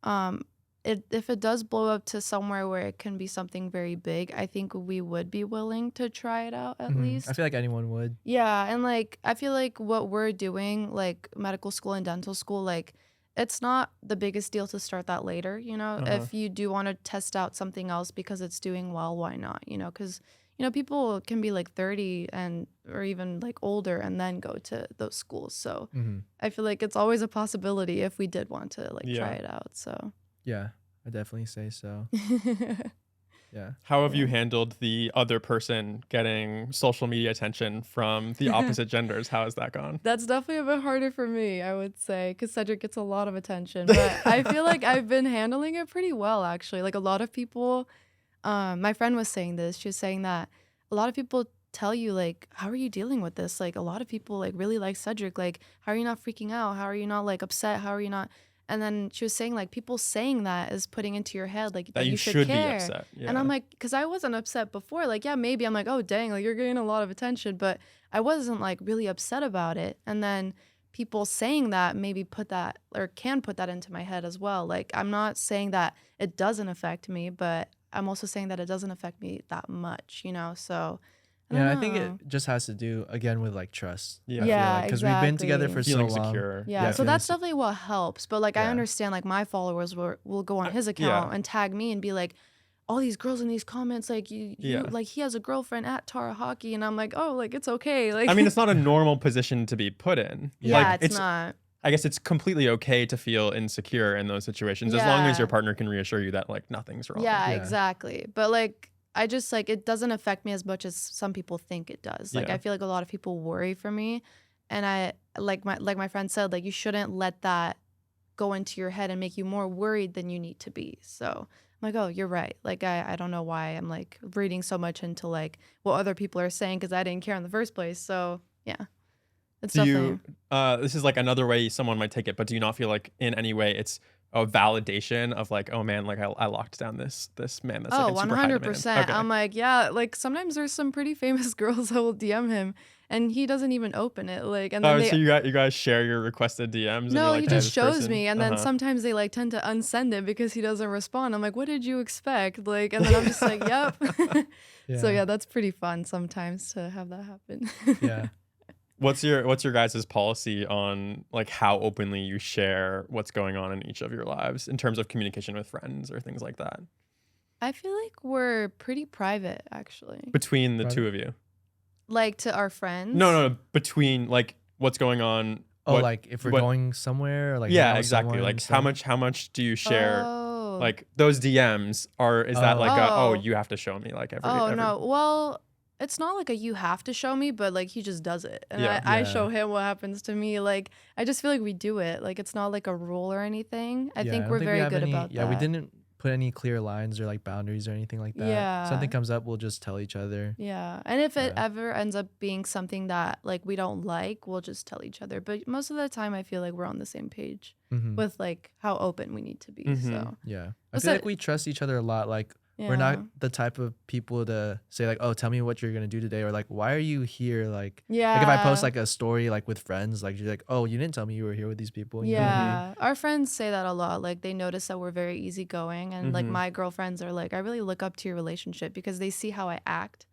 um if it does blow up to somewhere where it can be something very big, I think we would be willing to try it out at Mhm. I least. feel like anyone would. Yeah, and like I feel like what we're doing, like medical school and dental school, like it's not the biggest deal to start that later, you know? Uh-huh. If you do want to test out something else because it's doing well, why not? You know, cuz people can be like 30 and or even like older and then go to those schools. So, Mhm. I feel like it's always a possibility if we did want to like try Yeah. it out. So, Yeah, I definitely say so. Yeah. How have you Yeah. handled the other person getting social media attention from the opposite genders? How has that gone? That's definitely a bit harder for me, I would say, because Cedric gets a lot of attention. But I feel like I've been handling it pretty well, actually. Like a lot of people, My friend was saying this. She was saying that a lot of people tell you like, how are you dealing with this? Like a lot of people like really like Cedric. Like, how are you not freaking out? How are you not like upset? How are you not? And then she was saying like people saying that is putting into your head like that you should be care. upset. Yeah. And I'm like, because I wasn't upset before. Like, yeah, maybe I'm like, oh dang, like you're getting a lot of attention, but I wasn't like really upset about it. And then people saying that maybe put that or can put that into my head as well. Like, I'm not saying that it doesn't affect me, but I'm also saying that it doesn't affect me that much, you know? So I don't Yeah, I know. think it just has to do again with like trust. Yeah. I feel Yeah, like, because we've been together exactly. for Feeling so long. secure. Yeah, so feeling that's definitely what helps. But like I Yeah. understand like my followers will go on his account yeah. and tag me and be like, all these girls in these comments, like you Yeah. like he has a girlfriend at Tara Haki, and I'm like, oh, like it's okay. Like I mean, it's not a normal position to be put in. yeah, Like, it's not. I guess it's completely okay to feel insecure in those situations as long as your Yeah. partner can reassure you that like nothing's wrong. Yeah, Yeah. exactly. But like I just like it doesn't affect me as much as some people think it does. Like Yeah. I feel like a lot of people worry for me, and I like my friend said, like you shouldn't let that go into your head and make you more worried than you need to be. So I'm like, oh, you're right. Like I don't know why I'm like reading so much into like what other people are saying because I didn't care in the first place. So yeah, it's Do definitely you this is like another way someone might take it, but do you not feel like in any way it's a validation of like, oh man, like I locked down this man that's like oh, a super high demand? 100%. Okay. I'm like, yeah, like sometimes there's some pretty famous girls that will DM him and he doesn't even open it. Like, and then Oh, they, so you guys share your requested DMs? And no, you're like, he hey, just this shows person- me. And then uh-huh. sometimes they like tend to unsend it because he doesn't respond. I'm like, what did you expect? Like, and then I'm just like, yep. So yeah, that's pretty fun sometimes to have that happen. Yeah. What's your guys' policy on like how openly you share what's going on in each of your lives in terms of communication with friends or things like that I feel like we're pretty private actually. between the Private? two of you? Like to our friends. No, between like what's going on. Oh, what- like if we're what- going somewhere, or like hang yeah, out with exactly. someone Like and how stuff? much do you share? Oh. Like those DMs is that like Oh. you have to show me like every Oh every no. Well, it's not like a you have to show me, but like he just does it. And Yeah. I Yeah. show him what happens to me. Like I just feel like we do it. Like it's not like a rule or anything. I Yeah, think don't we're we very have good any- about Yeah, that. we didn't put any clear lines or like boundaries or anything like that. Yeah. Something comes up, we'll just tell each other. Yeah. And if it Yeah. ever ends up being something that like we don't like, we'll just tell each other. But most of the time I feel like we're on the same page Mhm. with like how open we need to be. Mhm. So Yeah. I What's feel that- like we trust each other a lot. Like yeah. we're not the type of people to say like, oh, tell me what you're gonna do today, or like, why are you here? Like Yeah. if I post like a story like with friends, like you're like, oh, you didn't tell me you were here with these people. you know? Yeah, our friends say that a lot. Like they notice that we're very easygoing, and like Mhm. my girlfriends are like, I really look up to your relationship because they see how I act,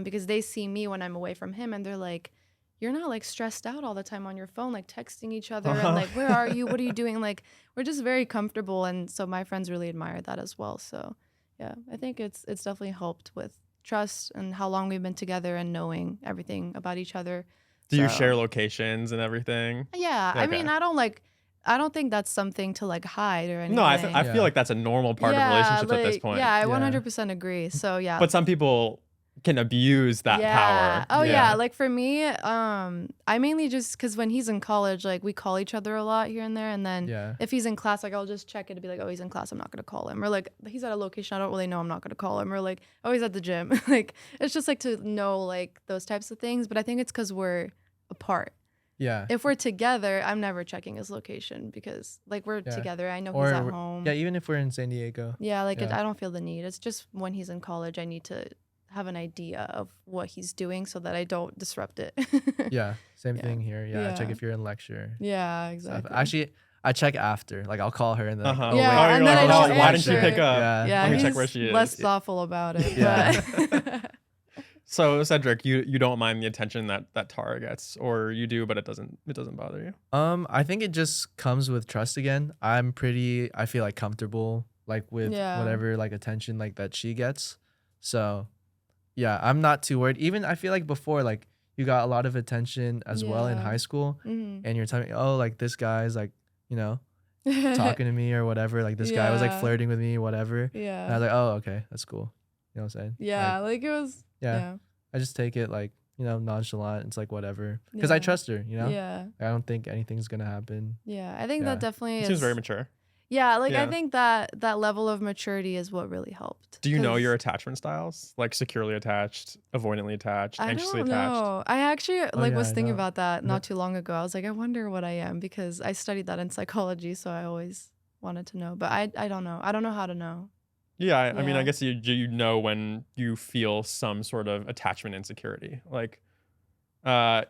because they see me when I'm away from him, and they're like, you're not like stressed out all the time on your phone, like texting each other and like, where are you? What are you doing? Like we're just very comfortable, and so my friends really admire that as well. So yeah, I think it's definitely helped with trust and how long we've been together and knowing everything about each other. Do you So- share locations and everything? Yeah, I mean, Okay. I don't think that's something to like hide or anything. No, I Yeah. feel like that's a normal part of relationships at this like, point. Yeah, I Yeah. 100% agree. So yeah. But some people can abuse that yeah. power. Oh yeah. Like for me, I mainly just because when he's in college, like we call each other a lot here and there, and then Yeah. if he's in class, like I'll just check it to be like, oh, he's in class, I'm not gonna call him, or like he's at a location I don't really know, I'm not gonna call him, or like oh, he's at the gym. Like it's just like to know like those types of things. But I think it's because we're apart. Yeah. If we're together, I'm never checking his location because like we're Yeah. together. I know Or he's at we're- home. Yeah, even if we're in San Diego. Yeah, like Yeah. I don't feel the need. It's just when he's in college, I need to have an idea of what he's doing so that I don't disrupt it. Yeah. Same Yeah. thing here. Yeah. I check Yeah. if you're in lecture. Yeah, Stuff. exactly. Actually, I check after. Like I'll call her and then. Like, Uh-huh. oh, Yeah, wait, and you're then I like, don't oh, why didn't you answer. pick up? Yeah. yeah, Let me he's check where she is. less thoughtful about it. Yeah. But So Cedric, you don't mind the attention that Tara gets, or you do, but it doesn't bother you. I think it just comes with trust again. I feel like comfortable like with Yeah. whatever like attention like that she gets. So yeah, I'm not too worried. Even I feel like before like you got a lot of attention as well in Yeah. high school Mhm. and you're telling me, oh, like this guy's like, you know, talking to me or whatever. Like this guy was like Yeah. flirting with me, whatever. And I Yeah. was like, oh, okay, that's cool. You know what I'm saying? Yeah, Like, like it was yeah. I just take it like, you know, nonchalant. It's like whatever. Because I Yeah. trust her, you know? Yeah. I don't think anything's gonna happen. Yeah. I think Yeah. that definitely It is seems very mature. Yeah, like I Yeah. think that level of maturity is what really helped. Do you know 'Cause your attachment styles? Like securely attached, avoidantly attached, I anxiously don't attached? know. I actually Oh like yeah, was I thinking know. about that No, not too long ago. I was like, I wonder what I am because I studied that in psychology, so I always wanted to know. But I don't know. I don't know how to know. Yeah, I mean, I Yeah. guess you know when you feel some sort of attachment insecurity. Like, Yeah.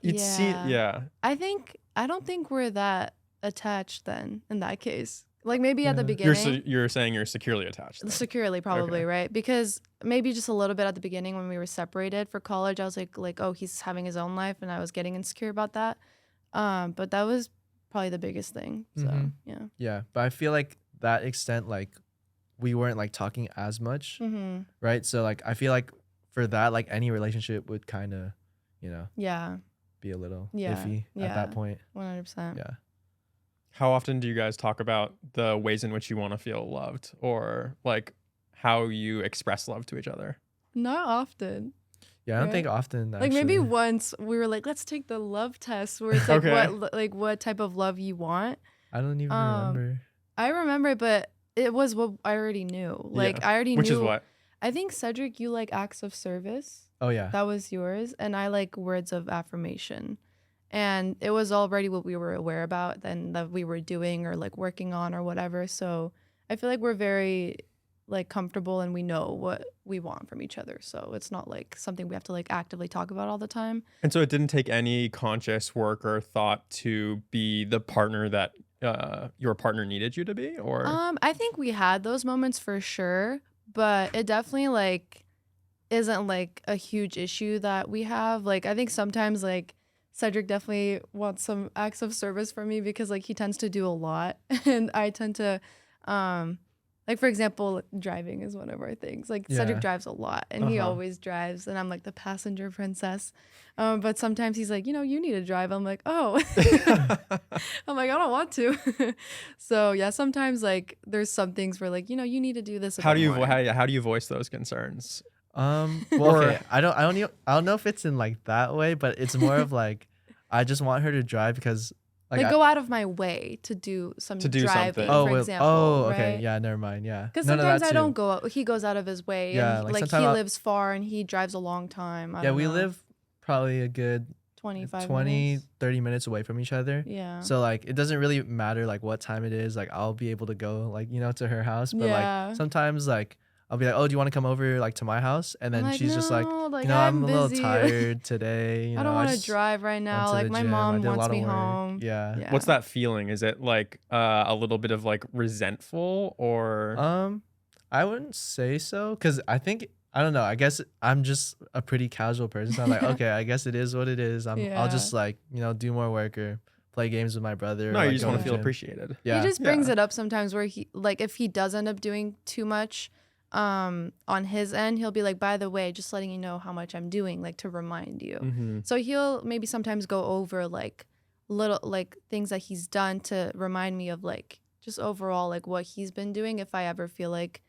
yeah, I don't think we're that attached then in that case. Like maybe at the yeah. beginning, you're saying you're securely attached then. securely probably, Okay. right? Because maybe just a little bit at the beginning when we were separated for college, I was oh, he's having his own life and I was getting insecure about that. But that was probably the biggest thing. So, Mhm. yeah. Yeah, but I feel like that extent, like we weren't like talking as much, Mhm. right? So like I feel like for that, like any relationship would kind of, you know, Yeah. be a little Yeah. iffy at Yeah. that point. 100%. Yeah. How often do you guys talk about the ways in which you want to feel loved, or like how you express love to each other? Not often. Yeah, I don't think Right. often Like maybe actually. once we were like, let's take the love test where it's like Okay. what type of love you want. I don't even Um remember. I remember, but it was what I already knew. Like Yeah. I already Which is knew. what? I think Cedric, you like acts of service. Oh yeah. That was yours, and I like words of affirmation. And it was already what we were aware about and that we were doing or like working on or whatever. So I feel like we're very like comfortable and we know what we want from each other. So it's not like something we have to like actively talk about all the time. And so it didn't take any conscious work or thought to be the partner that your partner needed you to be, or I think we had those moments for sure, but it definitely like isn't like a huge issue that we have. Like I think sometimes like Cedric definitely wants some acts of service from me because like he tends to do a lot and I tend to like for example, driving is one of our things. Like Cedric Yeah. drives a lot and he Uh-huh. always drives and I'm like the passenger princess. But sometimes he's like, you need to drive. I'm like, oh. I'm like, I don't want to. So yeah, sometimes like there's some things where like, you need to do this a how bit do you more. how do you voice those concerns? Well, Or- okay. I don't know if it's in like that way, but it's more of like I just want her to drive because Like, I, go out of my way to do some To do driving, something. oh for well, example. oh okay, right? yeah, never mind, yeah. Because No, sometimes that I too. don't go out. He goes out of his way, Yeah, and like like sometimes he I'll- lives far and he drives a long time. I Yeah, don't we know, live probably a good 25 20, minutes. 30 minutes away from each other. Yeah. So like it doesn't really matter like what time it is. Like I'll be able to go like, to her house. But Yeah. like sometimes like I'll be like, oh, do you want to come over like to my house? And I'm then like, she's just like, "No, like, I'm I'm a little busy." tired today. I don't want to just drive right went now. to Like the my gym. I mom did a wants lot of me work. home. Yeah. Yeah. What's that feeling? Is it like a little bit of like resentful, or I wouldn't say so because I don't know. I guess I'm just a pretty casual person. So I'm like, okay, I guess it is what it is. I'll Yeah. just like do more work or play games with my brother. no, or, you like, just go want to to the feel gym. appreciated? Yeah. He just brings Yeah. it up sometimes where he like if he does end up doing too much on his end, he'll be like, by the way, just letting you know how much I'm doing, like to remind you. Mm-hmm. So he'll maybe sometimes go over like little like things that he's done to remind me of like just overall like what he's been doing if I ever feel like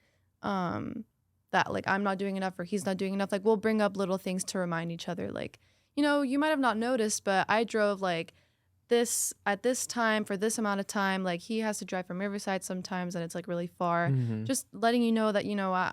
that like I'm not doing enough or he's not doing enough. Like we'll bring up little things to remind each other like, you might have not noticed, but I drove like this at this time for this amount of time. Like he has to drive from Riverside sometimes and it's like really far. Mm-hmm. Just letting you know that,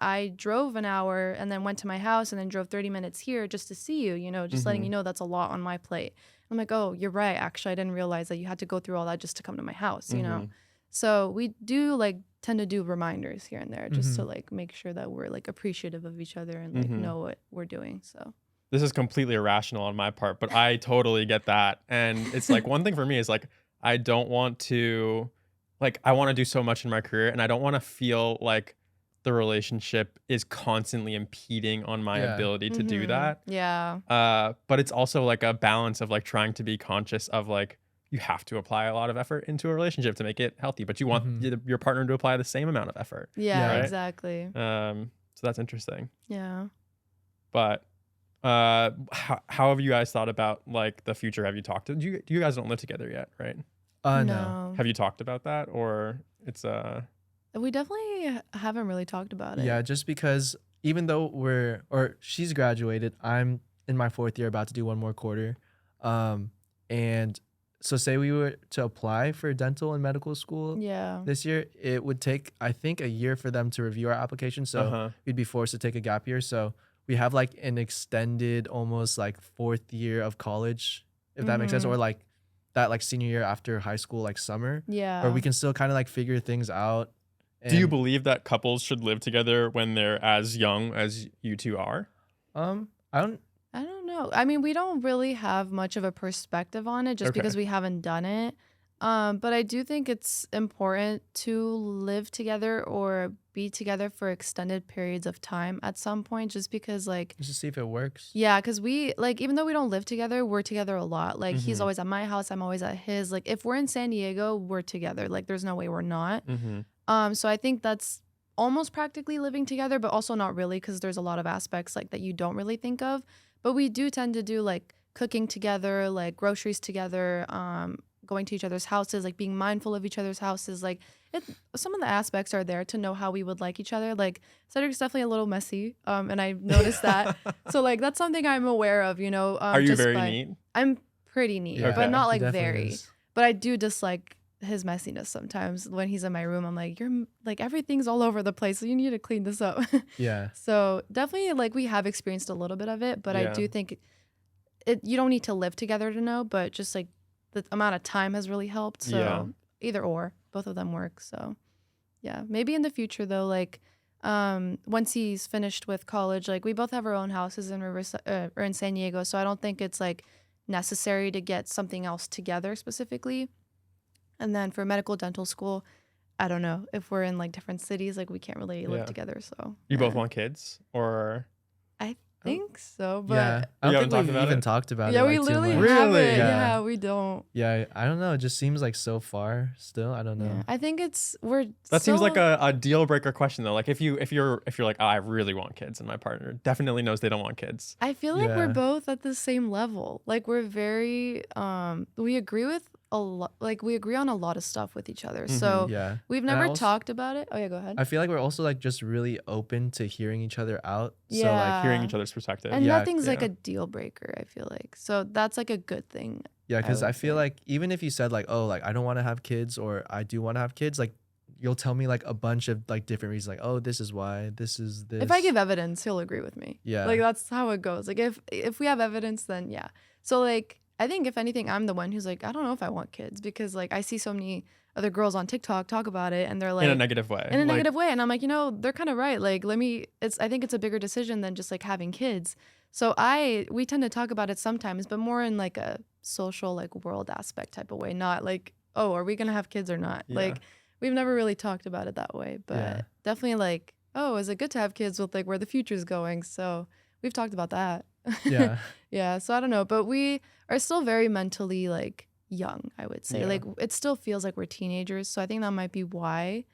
I drove an hour and then went to my house and then drove 30 minutes here just to see you, just letting Mhm. you know that's a lot on my plate. I'm like, oh, you're right. Actually, I didn't realize that you had to go through all that just to come to my house, Mhm. So we do like tend to do reminders here and there just to Mhm. like make sure that we're like appreciative of each other and like Mhm. know what we're doing. So This is completely irrational on my part, but I totally get that. And it's like one thing for me is like I don't want to I want to do so much in my career and I don't want to feel like the relationship is constantly impeding on my Yeah. ability to do Mhm. that. Yeah. But it's also like a balance of like trying to be conscious of like you have to apply a lot of effort into a relationship to make it healthy, but you want your partner to apply the same amount of effort. Yeah, Right? exactly. So that's interesting. Yeah. But how have you guys thought about like the future? Have you talked to you guys don't live together yet, right? No. Have you talked about that, or it's We definitely haven't really talked about it. Yeah, just because even though she's graduated, I'm in my 4th year about to do one more quarter. And so say we were to apply for dental and medical school Yeah. this year, it would take, I think, a year for them to review our application. So Uh-huh. we'd be forced to take a gap year. So we have like an extended almost like 4th year of college, if that makes sense, or like that like senior year after high school, like summer, Yeah. where we can still kind of like figure things out. Do you And, believe that couples should live together when they're as young as you two are? I don't. I don't know. I mean, we don't really have much of a perspective on it just Okay. because we haven't done it. But I do think it's important to live together or be together for extended periods of time at some point, just because, like, Just to see if it works. yeah, because we, like, even though we don't live together, we're together a lot. Like, he's Mhm. always at my house, I'm always at his. Like, if we're in San Diego, we're together. Like, there's no way we're not. Mm-hmm. So I think that's almost practically living together, but also not really because there's a lot of aspects like that you don't really think of. But we do tend to do like cooking together, like groceries together, going to each other's houses, like being mindful of each other's houses. Like some of the aspects are there to know how we would like each other. Like Cedric's definitely a little messy, and I've noticed that. So like that's something I'm aware of. You know, Are you just very by- neat? I'm pretty neat, Yeah, but not he like definitely very. is. But I do dislike his messiness sometimes. When he's in my room, I'm like, you're like everything's all over the place, so you need to clean this up. Yeah. So definitely, like we have experienced a little bit of it, but I Yeah. do think you don't need to live together to know, but just like the amount of time has really helped. So Yeah. either or, both of them work. So yeah, maybe in the future though, like once he's finished with college, like we both have our own houses in Riverside or in San Diego, so I don't think it's like necessary to get something else together specifically. And then for medical dental school, I don't know if we're in like different cities, like we can't really live Yeah. together. So You both yeah. want kids, or I think so, but Yeah. I You don't haven't think talked we've about even it? talked about yeah, it. we like, too literally much. haven't. Really? Yeah, we don't. Yeah, I don't know. It just seems like so far still. I don't know. Yeah, I think we're. that seems like still- a deal breaker question though. Like if you're like, oh, I really want kids, and my partner definitely knows they don't want kids. I feel like we're Yeah. both at the same level. Like we're very. We agree with a lot. Like we agree on a lot of stuff with each other. So Yeah. we've And I never also- talked about it. Oh yeah, go ahead. I feel like we're also like just really open to hearing each other out. So like Yeah. Hearing each other's perspective. And Yeah, nothing's like yeah. a deal breaker. I feel like so that's like a good thing. yeah, because would I feel say. like even if you said like, oh, like I don't want to have kids or I do want to have kids, like you'll tell me like a bunch of like different reasons, like, oh, this is why, this is this. If I give evidence, he'll agree with me. Yeah. Like that's how it goes. Like if we have evidence, then yeah. So like I think if anything, I'm the one who's like, I don't know if I want kids because like I see so many other girls on TikTok talk about it and they're like in a negative way. in a Like, negative way. And I'm like, they're kind of right. Like I think it's a bigger decision than just like having kids. So we tend to talk about it sometimes, but more in like a social like world aspect type of way, not like, oh, are we gonna have kids or not? Yeah. Like we've never really talked about it that way, but Yeah. definitely like, oh, is it good to have kids with like where the future's going? So we've talked about that. Yeah. Yeah. So I don't know, but we are still very mentally like young, I would say. Yeah. Like it still feels like we're teenagers. So I think that might be why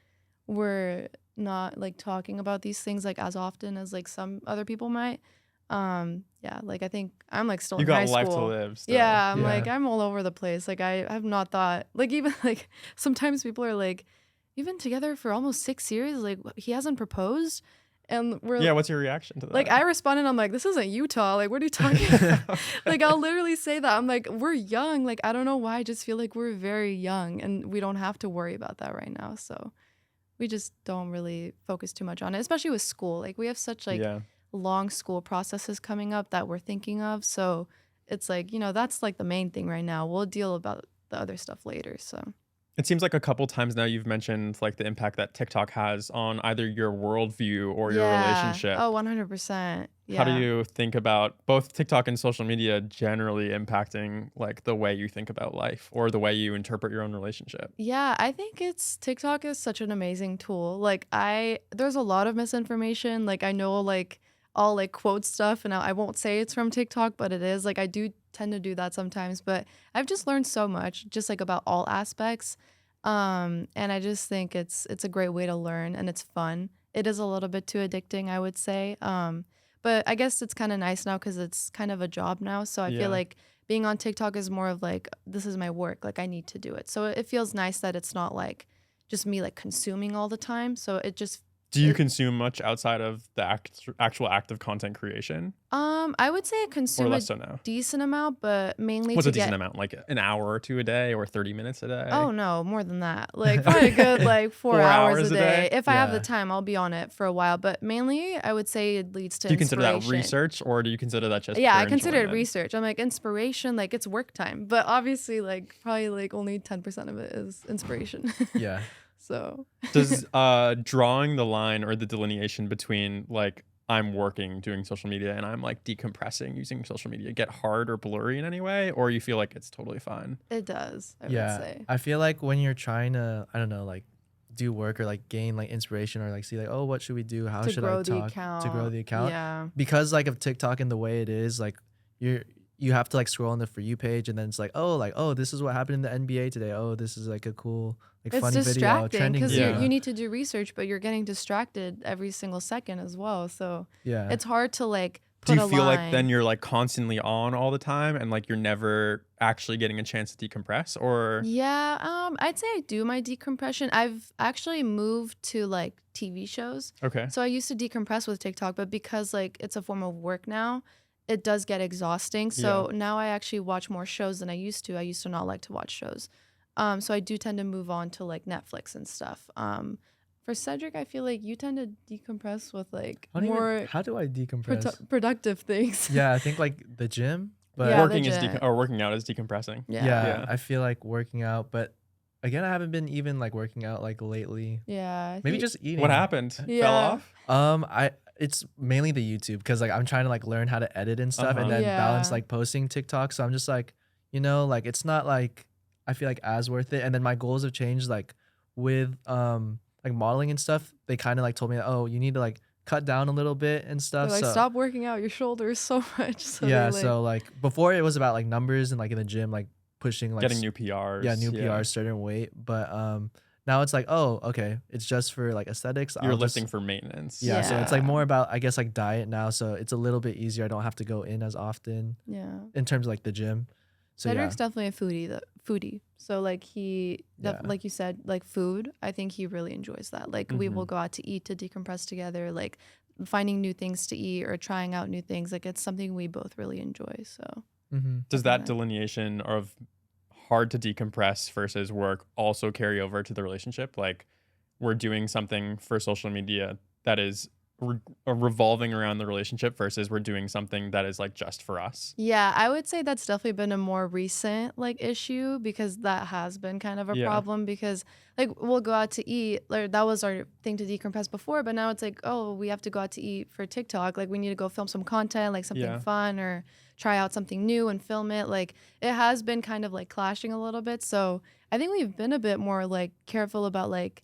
we're not like talking about these things like as often as like some other people might. Yeah, like I think I'm like still you in got high life school. to live. Still. Yeah, I'm Yeah. like I'm all over the place. Like I have not thought like even like sometimes people are like, you've been together for almost 6 years. Like he hasn't proposed, and we're Yeah. What's your reaction to that? like I responded. I'm like, this isn't Utah. Like what are you talking about? Like I'll literally say that. I'm like, we're young. Like I don't know why. I just feel like we're very young, and we don't have to worry about that right now. So we just don't really focus too much on it, especially with school. Like we have such like yeah. long school processes coming up that we're thinking of. So it's like, that's like the main thing right now. We'll deal about the other stuff later. So It seems like a couple times now you've mentioned like the impact that TikTok has on either your worldview or your relationship. Oh, 100%. Yeah. How do you think about both TikTok and social media generally impacting like the way you think about life or the way you interpret your own relationship? Yeah, I think TikTok is such an amazing tool. Like there's a lot of misinformation. Like I know like I'll like quote stuff and I won't say it's from TikTok, but it is. Like I do tend to do that sometimes, but I've just learned so much just like about all aspects. And I just think it's a great way to learn and it's fun. It is a little bit too addicting, I would say. But I guess it's kind of nice now because it's kind of a job now. So I Yeah. feel like being on TikTok is more of like, this is my work. Like I need to do it. So it feels nice that it's not like just me like consuming all the time. So it just Do you consume much outside of the actual act of content creation, I would say I or consume a less so now? decent amount, but mainly What's to a decent get. amount? Like an hour or two a day, or 30 minutes a day? Oh no, more than that. Like probably a good like 4 hours a 4 hours a day. day? If I have the Yeah. time, I'll be on it for a while. But mainly, I would say it leads to Do you consider that inspiration. research, or do you consider that just Yeah, pure I consider it enjoyment? research. I'm like inspiration, like it's work time. But obviously, like probably like only 10% of it is inspiration. Yeah. So Does drawing the line or the delineation between like I'm working doing social media and I'm like decompressing using social media get hard or blurry in any way, or you feel like it's totally fine? it does, I would Yeah. say. I feel like when you're trying to, I don't know, like do work or like gain like inspiration or like see like, oh, what should we do? How To should I grow the talk to grow account. the account? Yeah. Because like of TikTok and the way it is, like you have to like scroll on the For You page and then it's like, oh, this is what happened in the NBA today. Oh, this is like a cool like It's funny video, distracting trending because video. video. you need to do research, but you're getting distracted every single second as well. So Yeah. it's hard to like Do put you a feel line. like then you're like constantly on all the time and like you're never actually getting a chance to decompress, or Yeah, I'd say I do my decompression. I've actually moved to like TV shows. okay? So I used to decompress with TikTok, but because like it's a form of work now, it does get exhausting. So now I actually watch more shows than I used to. I used to not like to watch shows. So I do tend to move on to like Netflix and stuff. For Cedric, I feel like you tend to decompress with like more how do I decompress? productive things. Yeah, I think like the gym, but Yeah, Working the is gym. or working out is decompressing. yeah, Yeah. I feel like working out, but again, I haven't been even like working out like lately. Yeah. Maybe just eating. What happened? Fell Yeah. off? It's mainly the YouTube because like I'm trying to like learn how to edit and stuff and Uh-huh. then balance Yeah. like posting TikTok. So I'm just like, like it's not like I feel like as worth it. And then my goals have changed like with like modeling and stuff. They kind of like told me, oh, you need to like cut down a little bit and They're stuff. like, so stop working out your shoulders so much. So yeah, they're like, so like before it was about like numbers and like in the gym like pushing like Getting new PRs. yeah, new PRs, certain weight. But now it's like, oh, okay, it's just for like aesthetics. You're I'll just- lifting for maintenance. yeah, so it's like Yeah. more about I guess like diet now. So it's a little bit easier. I don't have to go in as often yeah. in terms of like the gym. So Cedric's definitely a foodie. So like Yeah. like you said, like food, I think he really enjoys that. Like we will Mhm. go out to eat to decompress together, like finding new things to eat or trying out new things. Like it's something we both really enjoy. So Mm-hmm. Does that Yeah. delineation of hard to decompress versus work also carry over to the relationship? Like we're doing something for social media that is revolving around the relationship versus we're doing something that is like just for us. yeah, I would say that's definitely been a more recent like issue because that has been kind of a Yeah. problem because like we'll go out to eat, like that was our thing to decompress before, but now it's like, oh, we have to go out to eat for TikTok. Like we need to go film some content, like something Yeah. fun or try out something new and film it. Like it has been kind of like clashing a little bit. So I think we've been a bit more like careful about like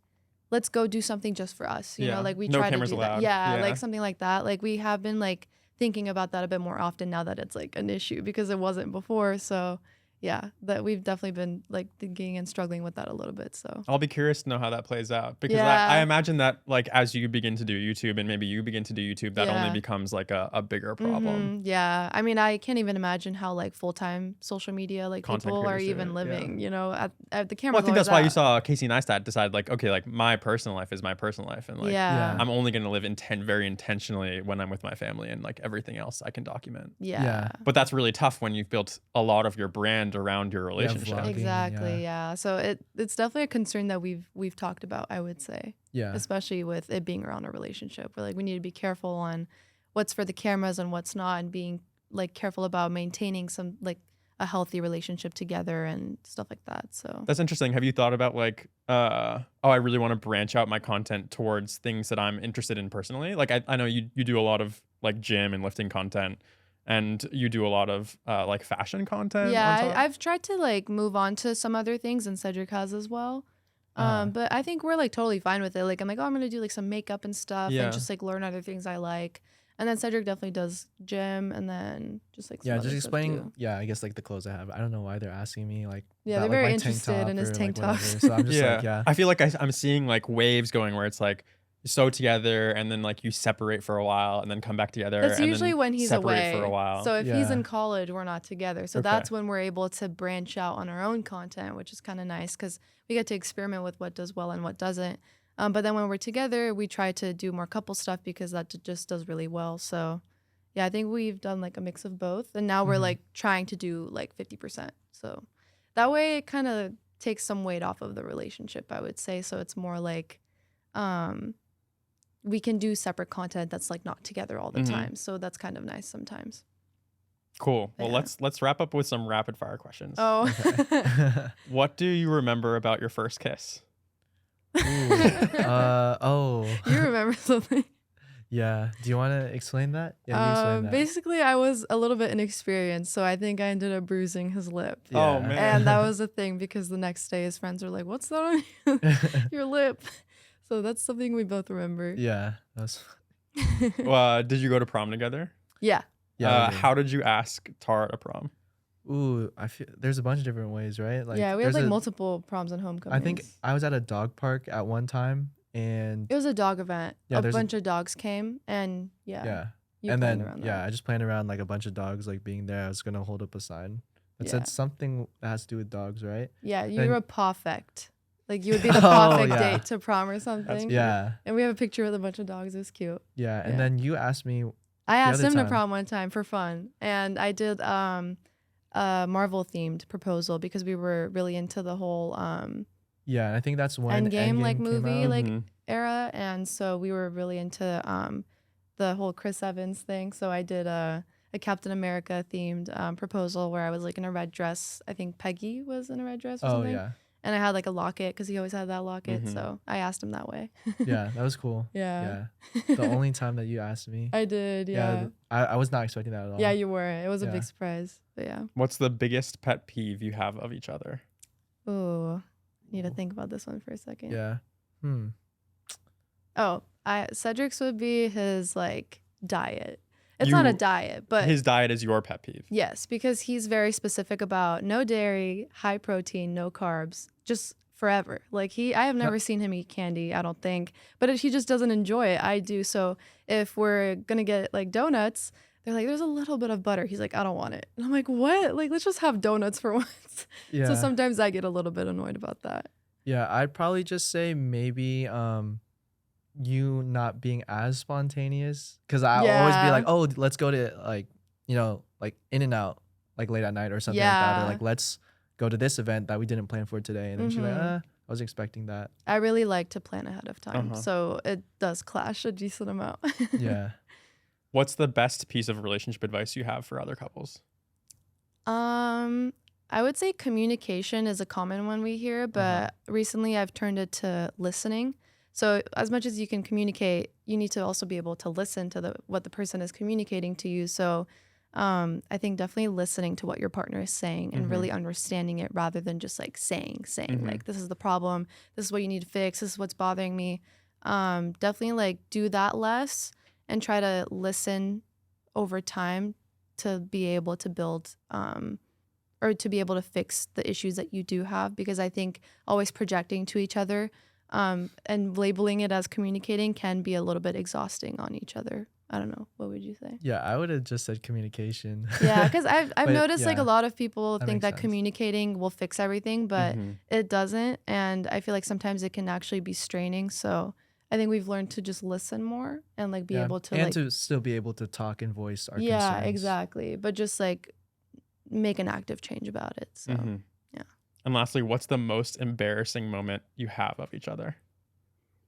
let's go do something just for us. You Yeah. know, like we No try to cameras do that. allowed. Yeah, Yeah. like something like that. Like we have been like thinking about that a bit more often now that it's like an issue because it wasn't before. So yeah, that we've definitely been like thinking and struggling with that a little bit. So I'll be curious to know how that plays out because Yeah. I imagine that like as you begin to do YouTube and maybe you begin to do YouTube, that only Yeah. becomes like a bigger problem. Yeah, I mean, I can't even imagine how like full-time social media like Content people are creators do even it, living. You know, at the camera. Well, I think that's why you saw Casey Neistat decide like, okay, like my personal life is my personal life, and like Yeah. I'm only gonna live very intentionally when I'm with my family, and like everything else I can document. Yeah. But that's really tough when you've built a lot of your brand around your relationship. vlogging, Exactly. Yeah. So it's definitely a concern that we've talked about, I would say, Yeah. especially with it being around a relationship. We're like we need to be careful on what's for the cameras and what's not, and being like careful about maintaining some like a healthy relationship together and stuff like that. So That's interesting. Have you thought about like, I really want to branch out my content towards things that I'm interested in personally? Like I know you do a lot of like gym and lifting content, and you do a lot of like fashion content. yeah, on top? I've tried to like move on to some other things, and Cedric has as well. But I think we're like totally fine with it. Like I'm like, oh, I'm gonna do like some makeup and stuff, Yeah. and just like learn other things I like. And then Cedric definitely does gym, and then just like some Yeah, other just stuff, explaining. too. Yeah, I guess like the clothes I have. I don't know why they're asking me like. Yeah, about, they're like, very my tank interested top in his or, tank like, whatever. tops. So I'm just like, yeah. I feel like I'm seeing like waves going where it's like sew together and then like you separate for a while and then come back together. That's and then usually when he's separate away for a while. So if he's Yeah. in college, we're not together. So Okay. that's when we're able to branch out on our own content, which is kind of nice because we get to experiment with what does well and what doesn't. But then when we're together, we try to do more couple stuff because that just does really well. So yeah, I think we've done like a mix of both. And now we're like trying to do like 50%. So that way it kind of takes some weight off of the relationship, I would say. So it's more like we can do separate content that's like not together all the time. So that's kind of nice sometimes. Cool. Well, Yeah. let's wrap up with some rapid fire questions. Oh. What do you remember about your first kiss? Oh. You remember something? Yeah. Do you want to explain that? Yeah, you explain that. Basically, I was a little bit inexperienced, so I think I ended up bruising his lip. Oh, Yeah. man. And that was the thing because the next day his friends were like, "What's that on your lip?" So that's something we both remember. Yeah. That's. Did you go to prom together? Yeah. Yeah. we did. How did you ask Tara to prom? Ooh, I feel there's a bunch of different ways, right? Like Yeah, we had there's like a- multiple proms and homecomings. I think I was at a dog park at one time, and it was a dog event. Yeah, a there's a- bunch of dogs came, and yeah, you and planned then around yeah, that. I just planned around like a bunch of dogs like being there. I was gonna hold up a sign that Yeah. said something that has to do with dogs, right? Yeah, you then- were perfect. Like you would be the Oh, perfect yeah. date to prom or something. Yeah, And we have a picture with a bunch of dogs. It was cute. yeah. And Yeah. then you asked me, I asked other him to time. prom one time for fun, and I did a Marvel themed proposal because we were really into the whole yeah, and I think that's when Endgame, like, came movie, out. like Mhm. era, and so we were really into the whole Chris Evans thing. So I did a Captain America themed proposal where I was like in a red dress. I think Peggy was in a red dress or Oh something. yeah, And I had like a locket because he always had that locket. Mhm. So I asked him that way. yeah, that was cool. Yeah. Yeah, the only time that you asked me. I did. Yeah. I was not expecting that at all. Yeah, you were. It was a Yeah. big surprise. But yeah. What's the biggest pet peeve you have of each other? Ooh. Need to think about this one for a second. Yeah. Oh, Cedric's would be his like diet. It's You- not a diet, but His diet is your pet peeve. yes, because he's very specific about no dairy, high protein, no carbs, just forever. Like I have never seen him eat candy, I don't think, but he just doesn't enjoy it. I do. So if we're gonna get like donuts, they're like, there's a little bit of butter. He's like, I don't want it. And I'm like, what? Like, let's just have donuts for once. Yeah. So sometimes I get a little bit annoyed about that. Yeah, I'd probably just say maybe you not being as spontaneous, because I'll always be Yeah. like, oh, let's go to like, like In and Out like late at night or something like that, or Yeah. like let's go to this event that we didn't plan for today, and then she's like, Mhm. I was expecting that. I really like to plan ahead of time. Uh-huh. So it does clash a decent amount. Yeah. What's the best piece of relationship advice you have for other couples? I would say communication is a common one we hear, but recently I've turned it to listening. So as much as you can communicate, you need to also be able to listen to what the person is communicating to you. So I think definitely listening to what your partner is saying and really understanding it rather than just like saying like, this is the problem, this is what you need to fix, this is what's bothering me. Definitely like do that less and try to listen over time to be able to build or to be able to fix the issues that you do have, because I think always projecting to each other and labeling it as communicating can be a little bit exhausting on each other. I don't know. What would you say? Yeah, I would have just said communication. Yeah, because I've But, noticed like a yeah, lot of people that think makes that sense. communicating will fix everything, but Mhm. it doesn't. And I feel like sometimes it can actually be straining. So I think we've learned to just listen more and like be Yeah, able to and like to still be able to talk and voice our yeah, concerns. exactly. But just like make an active change about it. So Mhm. yeah. And lastly, what's the most embarrassing moment you have of each other?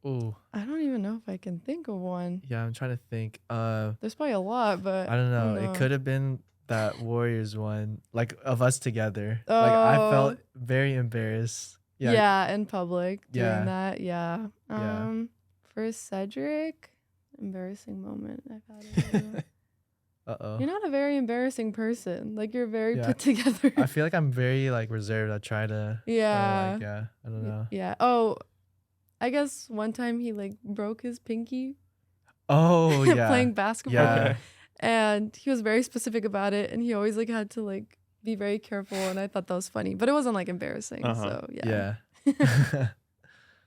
Ooh, I don't even know if I can think of one. yeah, I'm trying to think. There's probably a lot, but I don't know. It could have been that Warriors one, like of us together. Like I felt very embarrassed. Yeah, in public doing Yeah. that. Yeah. Yeah. For Cedric, embarrassing moment I've had. with you. Uh-oh. You're not a very embarrassing person. Like you're very Yeah. put together. I feel like I'm very like reserved. I try to. Yeah. Like, yeah. I don't know. Yeah. Oh, I guess one time he like broke his pinky Oh yeah. playing basketball. Yeah. Okay. And he was very specific about it, and he always like had to like be very careful, and I thought that was funny, but it wasn't like embarrassing. So yeah. Yeah.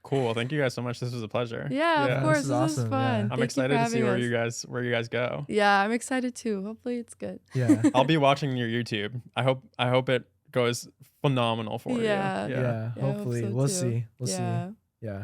Cool. Thank you guys so much. This was a pleasure. Yeah, Yeah. of course. This is This is awesome, fun. yeah. I'm Thank you excited for to see having where us. you guys go. Yeah, I'm excited too. Hopefully it's good. Yeah. I'll be watching your YouTube. I hope it goes phenomenal for Yeah. you. Yeah. Yeah, I hope Hopefully. so We'll too. see. We'll Yeah. see. Yeah.